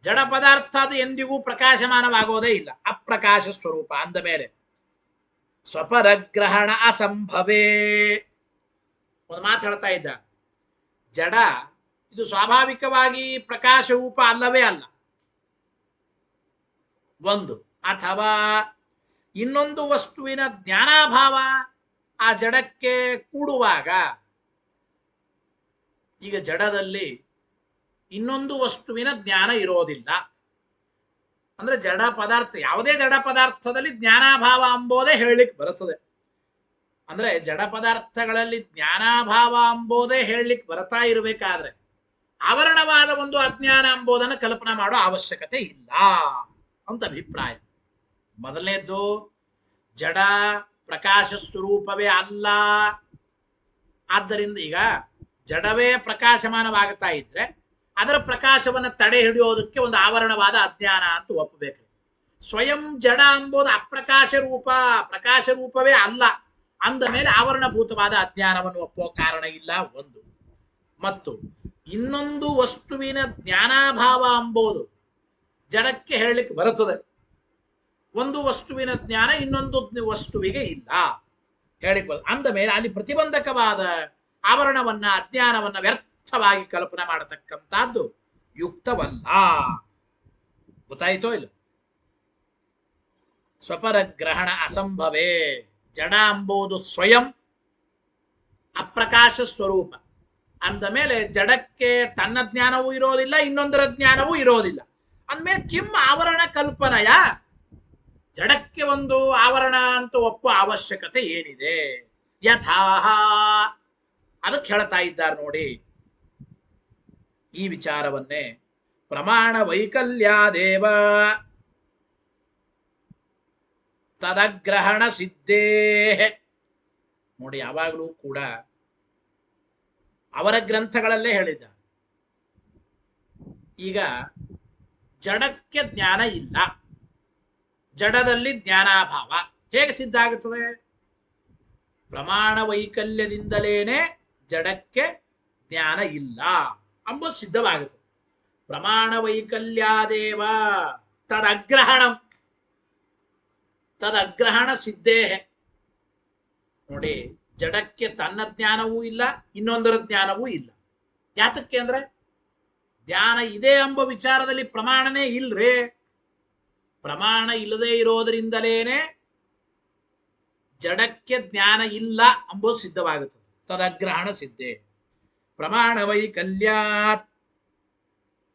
Speaker 1: ಜಡ ಪದಾರ್ಥ ಅದು ಎಂದಿಗೂ ಪ್ರಕಾಶಮಾನವಾಗೋದೇ ಇಲ್ಲ, ಅಪ್ರಕಾಶ ಸ್ವರೂಪ ಅಂದ ಮೇಲೆ ಸ್ವಪರಗ್ರಹಣ ಅಸಂಭವೇ. ಒಂದು ಮಾತು ಹೇಳ್ತಾ ಇದ್ದ, ಜಡ ಇದು ಸ್ವಾಭಾವಿಕವಾಗಿ ಪ್ರಕಾಶ ರೂಪ ಅಲ್ಲವೇ ಅಲ್ಲ ಒಂದು. ಅಥವಾ ಇನ್ನೊಂದು ವಸ್ತುವಿನ ಜ್ಞಾನಾಭಾವ ಆ ಜಡಕ್ಕೆ ಕೂಡುವಾಗ, ಈಗ ಜಡದಲ್ಲಿ ಇನ್ನೊಂದು ವಸ್ತುವಿನ ಜ್ಞಾನ ಇರೋದಿಲ್ಲ ಅಂದ್ರೆ ಜಡ ಪದಾರ್ಥ, ಯಾವುದೇ ಜಡ ಪದಾರ್ಥದಲ್ಲಿ ಜ್ಞಾನಾಭಾವ ಅಂಬೋದೇ ಹೇಳಲಿಕ್ಕೆ ಬರುತ್ತದೆ. ಅಂದ್ರೆ ಜಡ ಪದಾರ್ಥಗಳಲ್ಲಿ ಜ್ಞಾನಾಭಾವ ಅಂಬೋದೇ ಹೇಳಲಿಕ್ಕೆ ಬರ್ತಾ ಇರಬೇಕಾದ್ರೆ ಆವರಣವಾದ ಒಂದು ಅಜ್ಞಾನ ಅಂಬೋದನ್ನು ಕಲ್ಪನಾ ಮಾಡೋ ಅವಶ್ಯಕತೆ ಇಲ್ಲ ಅಂತ ಅಭಿಪ್ರಾಯ. ಮೊದಲನೇದ್ದು, ಜಡ ಪ್ರಕಾಶ ಸ್ವರೂಪವೇ ಅಲ್ಲ. ಆದ್ದರಿಂದ ಈಗ ಜಡವೇ ಪ್ರಕಾಶಮಾನವಾಗುತ್ತಾ ಇದ್ರೆ ಅದರ ಪ್ರಕಾಶವನ್ನು ತಡೆ ಹಿಡಿಯೋದಕ್ಕೆ ಒಂದು ಆವರಣವಾದ ಅಜ್ಞಾನ ಅಂತ ಒಪ್ಪಬೇಕು. ಸ್ವಯಂ ಜಡ ಎಂಬುದು ಅಪ್ರಕಾಶ ರೂಪ, ಪ್ರಕಾಶ ರೂಪವೇ ಅಲ್ಲ ಅಂದ ಮೇಲೆ ಆವರಣಭೂತವಾದ ಅಜ್ಞಾನವನ್ನು ಒಪ್ಪುವ ಕಾರಣ ಇಲ್ಲ ಒಂದು. ಮತ್ತು ಇನ್ನೊಂದು ವಸ್ತುವಿನ ಜ್ಞಾನಾಭಾವ ಎಂಬುದು ಜಡಕ್ಕೆ ಹೇಳಲಿಕ್ಕೆ ಬರುತ್ತದೆ. ಒಂದು ವಸ್ತುವಿನ ಜ್ಞಾನ ಇನ್ನೊಂದು ವಸ್ತುವಿಗೆ ಇಲ್ಲ ಹೇಳಿಕೊಳ್ಳ ಅಂದ ಮೇಲೆ ಅಲ್ಲಿ ಪ್ರತಿಬಂಧಕವಾದ ಆವರಣವನ್ನ ಅಜ್ಞಾನವನ್ನ ವ್ಯರ್ಥವಾಗಿ ಕಲ್ಪನೆ ಮಾಡತಕ್ಕಂಥದ್ದು ಯುಕ್ತವಲ್ಲ. ಗೊತ್ತಾಯಿತೋ ಇಲ್ಲ? ಸ್ವಪರಗ್ರಹಣ ಅಸಂಭವೇ. ಜಡ ಎಂಬುದು ಸ್ವಯಂ ಅಪ್ರಕಾಶ ಸ್ವರೂಪ ಅಂದ ಮೇಲೆ ಜಡಕ್ಕೆ ತನ್ನ ಜ್ಞಾನವೂ ಇರೋದಿಲ್ಲ, ಇನ್ನೊಂದರ ಜ್ಞಾನವೂ ಇರೋದಿಲ್ಲ. ಅಂದಮೇಲೆ ಕಿಮ್ ಆವರಣ ಕಲ್ಪನೆಯ, ಜಡಕ್ಕೆ ಒಂದು ಆವರಣ ಅಂತ ಒಪ್ಪುವ ಅವಶ್ಯಕತೆ ಏನಿದೆ? ಯಥಾಹ, ಅದಕ್ಕೆ ಹೇಳ್ತಾ ಇದ್ದಾರೆ ನೋಡಿ ಈ ವಿಚಾರವನ್ನೇ. ಪ್ರಮಾಣ ವೈಕಲ್ಯಾದೇವ ತದಗ್ರಹಣ ಸಿದ್ಧೇ. ನೋಡಿ, ಯಾವಾಗಲೂ ಕೂಡ ಅವರ ಗ್ರಂಥಗಳಲ್ಲೇ ಹೇಳಿದ, ಈಗ ಜಡಕ್ಕೆ ಜ್ಞಾನ ಇಲ್ಲ, ಜಡದಲ್ಲಿ ಜ್ಞಾನಾಭಾವ ಹೇಗೆ ಸಿದ್ಧ ಆಗುತ್ತದೆ? ಪ್ರಮಾಣ ವೈಕಲ್ಯದಿಂದಲೇನೆ ಜಡಕ್ಕೆ ಜ್ಞಾನ ಇಲ್ಲ ಎಂಬುದು ಸಿದ್ಧವಾಗುತ್ತದೆ. ಪ್ರಮಾಣ ವೈಕಲ್ಯಾದೇವ ತದಗ್ರಹಣಂ, ತದಗ್ರಹಣ ಸಿದ್ಧೇ. ನೋಡಿ, ಜಡಕ್ಕೆ ತನ್ನ ಜ್ಞಾನವೂ ಇಲ್ಲ, ಇನ್ನೊಂದರ ಜ್ಞಾನವೂ ಇಲ್ಲ. ಯಾತಕ್ಕೆ ಅಂದ್ರೆ ಜ್ಞಾನ ಇದೆ ಎಂಬ ವಿಚಾರದಲ್ಲಿ ಪ್ರಮಾಣನೇ ಇಲ್ರೇ. ಪ್ರಮಾಣ ಇಲ್ಲದೆ ಇರೋದರಿಂದಲೇನೆ ಜಡಕ್ಕೆ ಜ್ಞಾನ ಇಲ್ಲ ಎಂಬುದು ಸಿದ್ಧವಾಗುತ್ತದೆ. ತದಗ್ರಹಣ ಸಿದ್ಧೇ. ಪ್ರಮಾಣ ವೈಕಲ್ಯಾತ್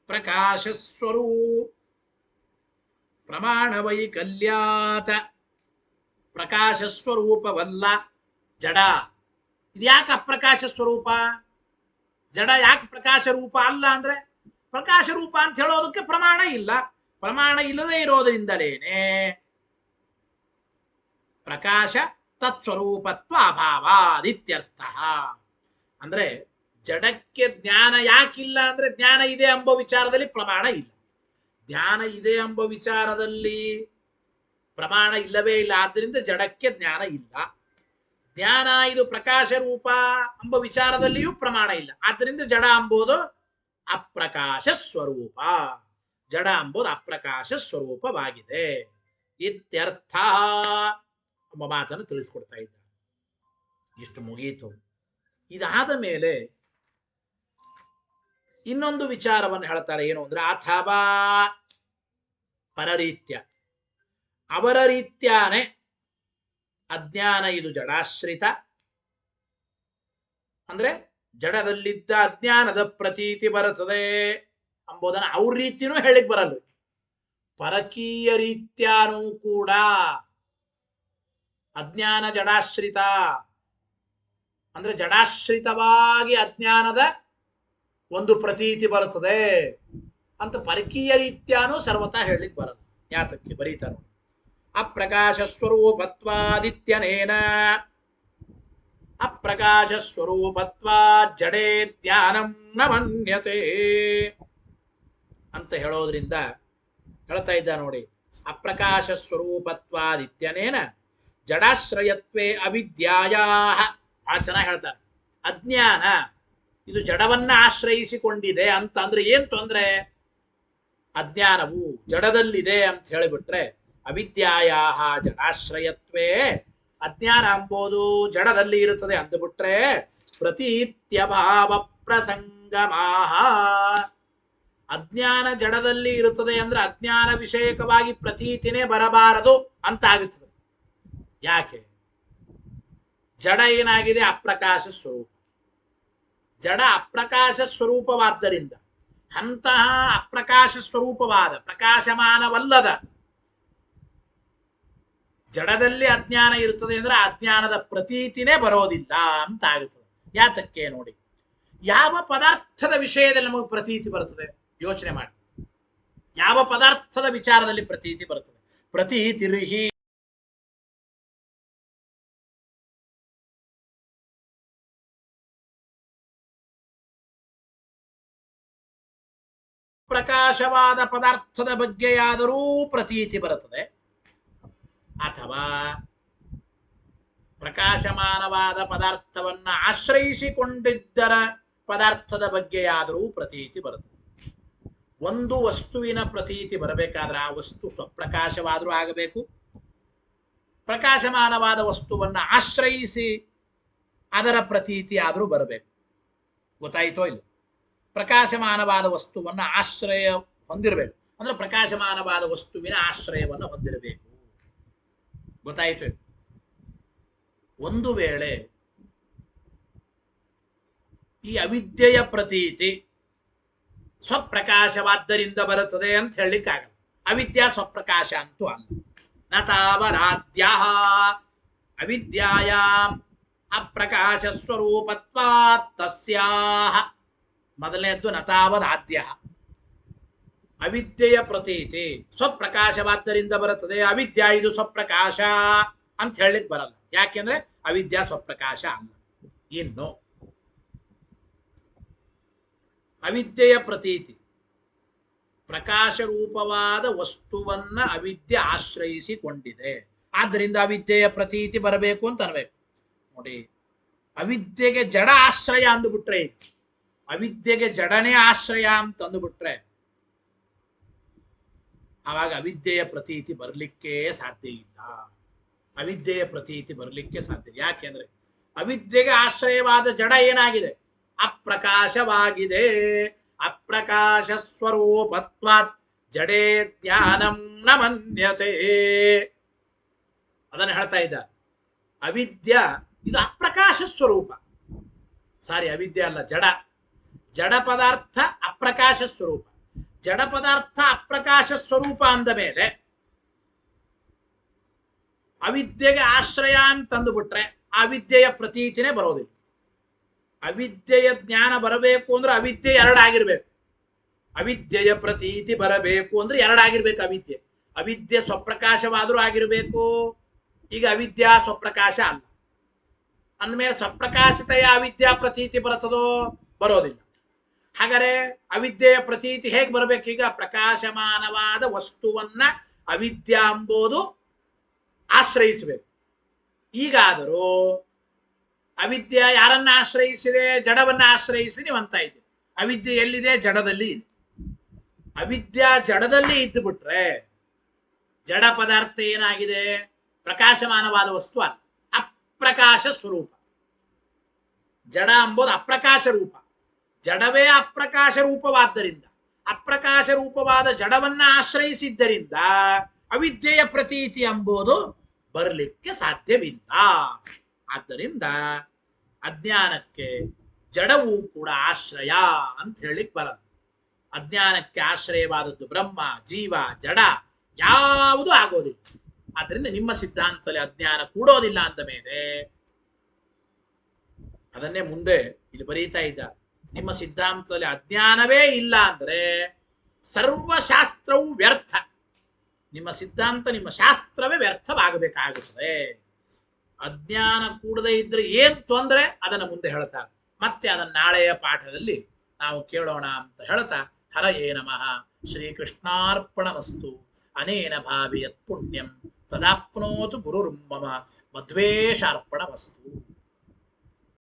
Speaker 1: ಪ್ರಕಾಶ ಸ್ವರೂಪ, ಪ್ರಮಾಣ ವೈಕಲ್ಯಾತ ಪ್ರಕಾಶ ಸ್ವರೂಪವಲ್ಲ ಜಡ. ಇದ್ಯಾಕೆ ಅಪ್ರಕಾಶ ಸ್ವರೂಪ? ಜಡ ಯಾಕೆ ಪ್ರಕಾಶ ರೂಪ ಅಲ್ಲ ಅಂದ್ರೆ, ಪ್ರಕಾಶ ರೂಪ ಅಂತ ಹೇಳೋದಕ್ಕೆ ಪ್ರಮಾಣ ಇಲ್ಲ. ಪ್ರಮಾಣ ಇಲ್ಲದೆ ಇರೋದ್ರಿಂದಲೇನೆ ಪ್ರಕಾಶ ತತ್ಸ್ವರೂಪತ್ವ ಅಭಾವಾದಿತ್ಯರ್ಥ. ಅಂದ್ರೆ ಜಡಕ್ಕೆ ಜ್ಞಾನ ಯಾಕಿಲ್ಲ ಅಂದ್ರೆ, ಜ್ಞಾನ ಇದೆ ಎಂಬ ವಿಚಾರದಲ್ಲಿ ಪ್ರಮಾಣ ಇಲ್ಲ. ಜ್ಞಾನ ಇದೆ ಎಂಬ ವಿಚಾರದಲ್ಲಿ ಪ್ರಮಾಣ ಇಲ್ಲವೇ ಇಲ್ಲ, ಆದ್ದರಿಂದ ಜಡಕ್ಕೆ ಜ್ಞಾನ ಇಲ್ಲ. ಜ್ಞಾನ ಇದು ಪ್ರಕಾಶ ರೂಪ ಎಂಬ ವಿಚಾರದಲ್ಲಿಯೂ ಪ್ರಮಾಣ ಇಲ್ಲ, ಆದ್ದರಿಂದ ಜಡ ಎಂಬುದು ಅಪ್ರಕಾಶ ಸ್ವರೂಪ. ಜಡ ಎಂಬುದು ಅಪ್ರಕಾಶ ಸ್ವರೂಪವಾಗಿದೆ ಇತ್ಯರ್ಥ ಎಂಬ ಮಾತನ್ನು ತಿಳಿಸ್ಕೊಡ್ತಾ ಇದ್ದ. ಇಷ್ಟು ಮುಗಿಯಿತು. ಇದಾದ ಮೇಲೆ ಇನ್ನೊಂದು ವಿಚಾರವನ್ನು ಹೇಳ್ತಾರೆ. ಏನು ಅಂದ್ರೆ, ಅಥವಾ ಪರರೀತ್ಯ, ಅವರ ರೀತ್ಯಾನೆ ಅಜ್ಞಾನ ಇದು ಜಡಾಶ್ರಿತ. ಅಂದ್ರೆ ಜಡದಲ್ಲಿದ್ದ ಅಜ್ಞಾನದ ಪ್ರತೀತಿ ಬರುತ್ತದೆ ಎಂಬುದನ್ನು ಅವ್ರ ರೀತಿನೂ ಹೇಳಿಕ್ ಬರಲ್ಲ. ಪರಕೀಯ ರೀತ್ಯಾನೂ ಕೂಡ ಅಜ್ಞಾನ ಜಡಾಶ್ರಿತ, ಅಂದ್ರೆ ಜಡಾಶ್ರಿತವಾಗಿ ಅಜ್ಞಾನದ ಒಂದು ಪ್ರತೀತಿ ಬರುತ್ತದೆ ಅಂತ ಪರಕೀಯ ರೀತ್ಯಾನೂ ಸರ್ವತಾ ಹೇಳಲಿಕ್ಕೆ ಬರಲ್ಲ. ಯಾತಕ್ಕೆ ಬರೀತಾರ? ಅಪ್ರಕಾಶ ಸ್ವರೂಪತ್ವಾದಿತ್ಯನೇನ ಅಪ್ರಕಾಶ ಸ್ವರೂಪತ್ವಾ ಜಡೇ ಧ್ಯಾನಂ ನ ಮನ್ಯತೆ ಅಂತ ಹೇಳೋದ್ರಿಂದ ಹೇಳ್ತಾ ಇದ್ದ ನೋಡಿ. ಅಪ್ರಕಾಶ ಸ್ವರೂಪತ್ವಾದಿತ್ಯನೇನ ಜಡಾಶ್ರಯತ್ವೇ ಅವಿದ್ಯಾಯಾ. ಬಹಳ ಚೆನ್ನಾಗಿ ಹೇಳ್ತಾರೆ. ಅಜ್ಞಾನ ಇದು ಜಡವನ್ನ ಆಶ್ರಯಿಸಿಕೊಂಡಿದೆ ಅಂತ ಅಂದ್ರೆ ಏನ್ ತೊಂದ್ರೆ? ಅಜ್ಞಾನವು ಜಡದಲ್ಲಿದೆ ಅಂತ ಹೇಳಿಬಿಟ್ರೆ, ಅವಿದ್ಯಾಯಾ ಜಡಾಶ್ರಯತ್ವೇ, ಅಜ್ಞಾನ ಎಂಬುದು ಜಡದಲ್ಲಿ ಇರುತ್ತದೆ ಅಂದುಬಿಟ್ರೆ, ಪ್ರತೀತ್ಯಭಾವ ಪ್ರಸಂಗಮಾಹ. ಅಜ್ಞಾನ ಜಡದಲ್ಲಿ ಇರುತ್ತದೆ ಅಂದ್ರೆ ಅಜ್ಞಾನ ವಿಷಯಕವಾಗಿ ಪ್ರತೀತಿನೇ ಬರಬಾರದು ಅಂತ ಆಗುತ್ತದೆ. ಯಾಕೆ? ಜಡ ಏನಾಗಿದೆ? ಅಪ್ರಕಾಶ ಸ್ವರೂಪ. ಜಡ ಅಪ್ರಕಾಶ ಸ್ವರೂಪವಾದ್ದರಿಂದ ಅಂತಹ ಅಪ್ರಕಾಶ ಸ್ವರೂಪವಾದ ಪ್ರಕಾಶಮಾನವಲ್ಲದ ಜಡದಲ್ಲಿ ಅಜ್ಞಾನ ಇರುತ್ತದೆ ಅಂದ್ರೆ ಅಜ್ಞಾನದ ಪ್ರತೀತಿನೇ ಬರೋದಿಲ್ಲ ಅಂತ ಆಗುತ್ತದೆ. ಯಾತಕ್ಕೆ ನೋಡಿ, ಯಾವ ಪದಾರ್ಥದ ವಿಷಯದಲ್ಲಿ ನಮಗೆ ಪ್ರತೀತಿ ಬರುತ್ತದೆ? ಯೋಚನೆ ಮಾಡಿ. ಯಾವ ಪದಾರ್ಥದ ವಿಚಾರದಲ್ಲಿ ಪ್ರತೀತಿ ಬರುತ್ತದೆ? ಪ್ರತೀತಿರ್ಹಿ ಪ್ರಕಾಶವಾದ ಪದಾರ್ಥದ ಬಗ್ಗೆಯಾದರೂ ಪ್ರತೀತಿ ಬರುತ್ತದೆ, ಅಥವಾ ಪ್ರಕಾಶಮಾನವಾದ ಪದಾರ್ಥವನ್ನ ಆಶ್ರಯಿಸಿಕೊಂಡಿದ್ದರ ಪದಾರ್ಥದ ಬಗ್ಗೆಯಾದರೂ ಪ್ರತೀತಿ ಬರುತ್ತದೆ. ಒಂದು ವಸ್ತುವಿನ ಪ್ರತೀತಿ ಬರಬೇಕಾದ್ರೆ ಆ ವಸ್ತು ಸ್ವಪ್ರಕಾಶವಾದರೂ ಆಗಬೇಕು, ಪ್ರಕಾಶಮಾನವಾದ ವಸ್ತುವನ್ನ ಆಶ್ರಯಿಸಿ ಅದರ ಪ್ರತೀತಿ ಆದರೂ ಬರಬೇಕು. ಗೊತ್ತಾಯಿತೋ ಇಲ್ಲ? ಪ್ರಕಾಶಮಾನವಾದ ವಸ್ತುವನ್ನ ಆಶ್ರಯ ಹೊಂದಿರಬೇಕು ಅಂದ್ರೆ ಪ್ರಕಾಶಮಾನವಾದ ವಸ್ತುವಿನ ಆಶ್ರಯವನ್ನು ಹೊಂದಿರಬೇಕು. ಗೊತ್ತಾಯ್ತು. ಒಂದು ವೇಳೆ ಈ ಅವಿದ್ಯೆಯ ಪ್ರತೀತಿ ಸ್ವಪ್ರಕಾಶವಾದ್ದರಿಂದ ಬರುತ್ತದೆ ಅಂತ ಹೇಳಲಿಕ್ಕಾಗಲ್ಲ. ಅವಿದ್ಯಾ ಸ್ವಪ್ರಕಾಶ ಅಂತೂ ಅಲ್ಲ. ನ ತಾವದಾದ್ಯ ಅವಿದ್ಯಾಯಾಂ ಅಪ್ರಕಾಶ ಸ್ವರೂಪತ್ವಾತ್ ತಸ್ಯಾಹ. ಮೊದಲನೇದ್ದು ನ ತಾವದಾದ್ಯ, ಅವಿದ್ಯೆಯ ಪ್ರತೀತಿ ಸ್ವಪ್ರಕಾಶವಾದ್ದರಿಂದ ಬರುತ್ತದೆ. ಅವಿದ್ಯಾ ಇದು ಸ್ವಪ್ರಕಾಶ ಅಂತ ಹೇಳಲಿಕ್ಕೆ ಬರಲ್ಲ. ಯಾಕೆಂದ್ರೆ ಅವಿದ್ಯಾ ಸ್ವಪ್ರಕಾಶ ಅಲ್ಲ. ಇನ್ನು ಅವಿದ್ಯೆಯ ಪ್ರತೀತಿ ಪ್ರಕಾಶ ರೂಪವಾದ ವಸ್ತುವನ್ನ ಅವಿದ್ಯೆ ಆಶ್ರಯಿಸಿಕೊಂಡಿದೆ. ಆದ್ದರಿಂದ ಅವಿದ್ಯೆಯ ಪ್ರತೀತಿ ಬರಬೇಕು ಅಂತ ಅನ್ಬೇಕು. ನೋಡಿ, ಅವಿದ್ಯೆಗೆ ಜಡ ಆಶ್ರಯ ಅಂದುಬಿಟ್ರೆ, ಅವಿದ್ಯೆಗೆ ಜಡನೇ ಆಶ್ರಯ ಅಂತ ಅಂದುಬಿಟ್ರೆ ಆವಾಗ ಅವಿದ್ಯೆಯ ಪ್ರತೀತಿ ಬರಲಿಕ್ಕೆ ಸಾಧ್ಯ ಇಲ್ಲ. ಅವಿದ್ಯೆಯ ಪ್ರತೀತಿ ಬರಲಿಕ್ಕೆ ಸಾಧ್ಯ. ಯಾಕೆಂದ್ರೆ ಅವಿದ್ಯೆಗೆ ಆಶ್ರಯವಾದ ಜಡ ಏನಾಗಿದೆ? ಅಪ್ರಕಾಶವಾಗಿದೆ. ಅಪ್ರಕಾಶ ಸ್ವರೂಪತ್ವಾತ್ ಜಡೇ ಜ್ಞಾನಂ ನ ಮನ್ಯತೆ. ಅದನ್ನು ಹೇಳ್ತಾ ಇದ್ದ. ಅವಿದ್ಯ ಇದು ಅಪ್ರಕಾಶ ಸ್ವರೂಪ. ಸಾರಿ, ಅವಿದ್ಯೆ ಅಲ್ಲ, ಜಡ. ಜಡ ಪದಾರ್ಥ ಅಪ್ರಕಾಶ ಸ್ವರೂಪ. ಜಡ ಪದಾರ್ಥ ಅಪ್ರಕಾಶ ಸ್ವರೂಪ ಅಂದ ಮೇಲೆ ಅವಿದ್ಯೆಗೆ ಆಶ್ರಯ ಅಂತಂದು ಬಿಟ್ರೆ ಅವಿದ್ಯೆಯ ಪ್ರತೀತಿನೇ ಬರೋದಿಲ್ಲ. ಅವಿದ್ಯೆಯ ಜ್ಞಾನ ಬರಬೇಕು ಅಂದ್ರೆ ಅವಿದ್ಯೆ ಎರಡಾಗಿರ್ಬೇಕು. ಅವಿದ್ಯೆಯ ಪ್ರತೀತಿ ಬರಬೇಕು ಅಂದ್ರೆ ಎರಡಾಗಿರ್ಬೇಕು. ಅವಿದ್ಯೆ ಸ್ವಪ್ರಕಾಶವಾದರೂ ಆಗಿರ್ಬೇಕು. ಈಗ ಅವಿದ್ಯಾ ಸ್ವಪ್ರಕಾಶ ಅಲ್ಲ ಅಂದಮೇಲೆ ಸ್ವಪ್ರಕಾಶತೆಯ ಅವಿದ್ಯಾ ಪ್ರತೀತಿ ಬರುತ್ತದೋ? ಬರೋದಿಲ್ಲ. ಹಾಗಾದರೆ ಅವಿದ್ಯೆಯ ಪ್ರತೀತಿ ಹೇಗೆ ಬರಬೇಕು? ಈಗ ಪ್ರಕಾಶಮಾನವಾದ ವಸ್ತುವನ್ನ ಅವಿದ್ಯಾ ಎಂಬುದು ಆಶ್ರಯಿಸಬೇಕು. ಈಗಾದರೂ ಅವಿದ್ಯೆ ಯಾರನ್ನ ಆಶ್ರಯಿಸಿದೆ? ಜಡವನ್ನ ಆಶ್ರಯಿಸಿ ನೀವು ಅಂತ ಇದ್ದೀರಿ. ಅವಿದ್ಯೆ ಎಲ್ಲಿದೆ? ಜಡದಲ್ಲಿ ಇದೆ. ಅವಿದ್ಯಾ ಜಡದಲ್ಲಿ ಇದ್ದು ಬಿಟ್ರೆ ಜಡ ಪದಾರ್ಥ ಏನಾಗಿದೆ? ಪ್ರಕಾಶಮಾನವಾದ ವಸ್ತು ಅಲ್ಲ, ಅಪ್ರಕಾಶ ಸ್ವರೂಪ. ಜಡ ಎಂಬುದು ಅಪ್ರಕಾಶ ರೂಪ. ಜಡವೇ ಅಪ್ರಕಾಶ ರೂಪವಾದ್ದರಿಂದ ಅಪ್ರಕಾಶ ರೂಪವಾದ ಜಡವನ್ನ ಆಶ್ರಯಿಸಿದ್ದರಿಂದ ಅವಿದ್ಯೆಯ ಪ್ರತೀತಿ ಎಂಬುದು ಬರಲಿಕ್ಕೆ ಸಾಧ್ಯವಿಲ್ಲ. ಆದ್ದರಿಂದ ಅಜ್ಞಾನಕ್ಕೆ ಜಡವೂ ಕೂಡ ಆಶ್ರಯ ಅಂತ ಹೇಳಿಕ್ ಬರಲ್ಲ. ಅಜ್ಞಾನಕ್ಕೆ ಆಶ್ರಯವಾದದ್ದು ಬ್ರಹ್ಮ, ಜೀವ, ಜಡ ಯಾವುದು ಆಗೋದಿಲ್ಲ. ಆದ್ರಿಂದ ನಿಮ್ಮ ಸಿದ್ಧಾಂತದಲ್ಲಿ ಅಜ್ಞಾನ ಕೂಡೋದಿಲ್ಲ ಅಂದ ಮೇಲೆ ಅದನ್ನೇ ಮುಂದೆ ಇಲ್ಲಿ ಬರೀತಾ ಇದ್ದ. ನಿಮ್ಮ ಸಿದ್ಧಾಂತದಲ್ಲಿ ಅಜ್ಞಾನವೇ ಇಲ್ಲ ಅಂದ್ರೆ ಸರ್ವಶಾಸ್ತ್ರವು ವ್ಯರ್ಥ. ನಿಮ್ಮ ಸಿದ್ಧಾಂತ, ನಿಮ್ಮ ಶಾಸ್ತ್ರವೇ ವ್ಯರ್ಥವಾಗಬೇಕಾಗುತ್ತದೆ. ಅಜ್ಞಾನ ಕೂಡದೇ ಇದ್ರೆ ಏನ್ ತೊಂದರೆ ಅದನ್ನು ಮುಂದೆ ಹೇಳ್ತಾರೆ. ಮತ್ತೆ ಅದನ್ನ ನಾಳೆಯ ಪಾಠದಲ್ಲಿ ನಾವು ಕೇಳೋಣ ಅಂತ ಹೇಳ್ತಾ, ಹರಯೇ ನಮಃ. ಶ್ರೀಕೃಷ್ಣಾರ್ಪಣಮಸ್ತು. ಅನೇನ ಭಾವಿಯತ್ ಪುಣ್ಯಂ ತದಾಪ್ನೋತು ಗುರುರ್ಮಮ. ಮಧ್ವೇಶಾರ್ಪಣಮಸ್ತು.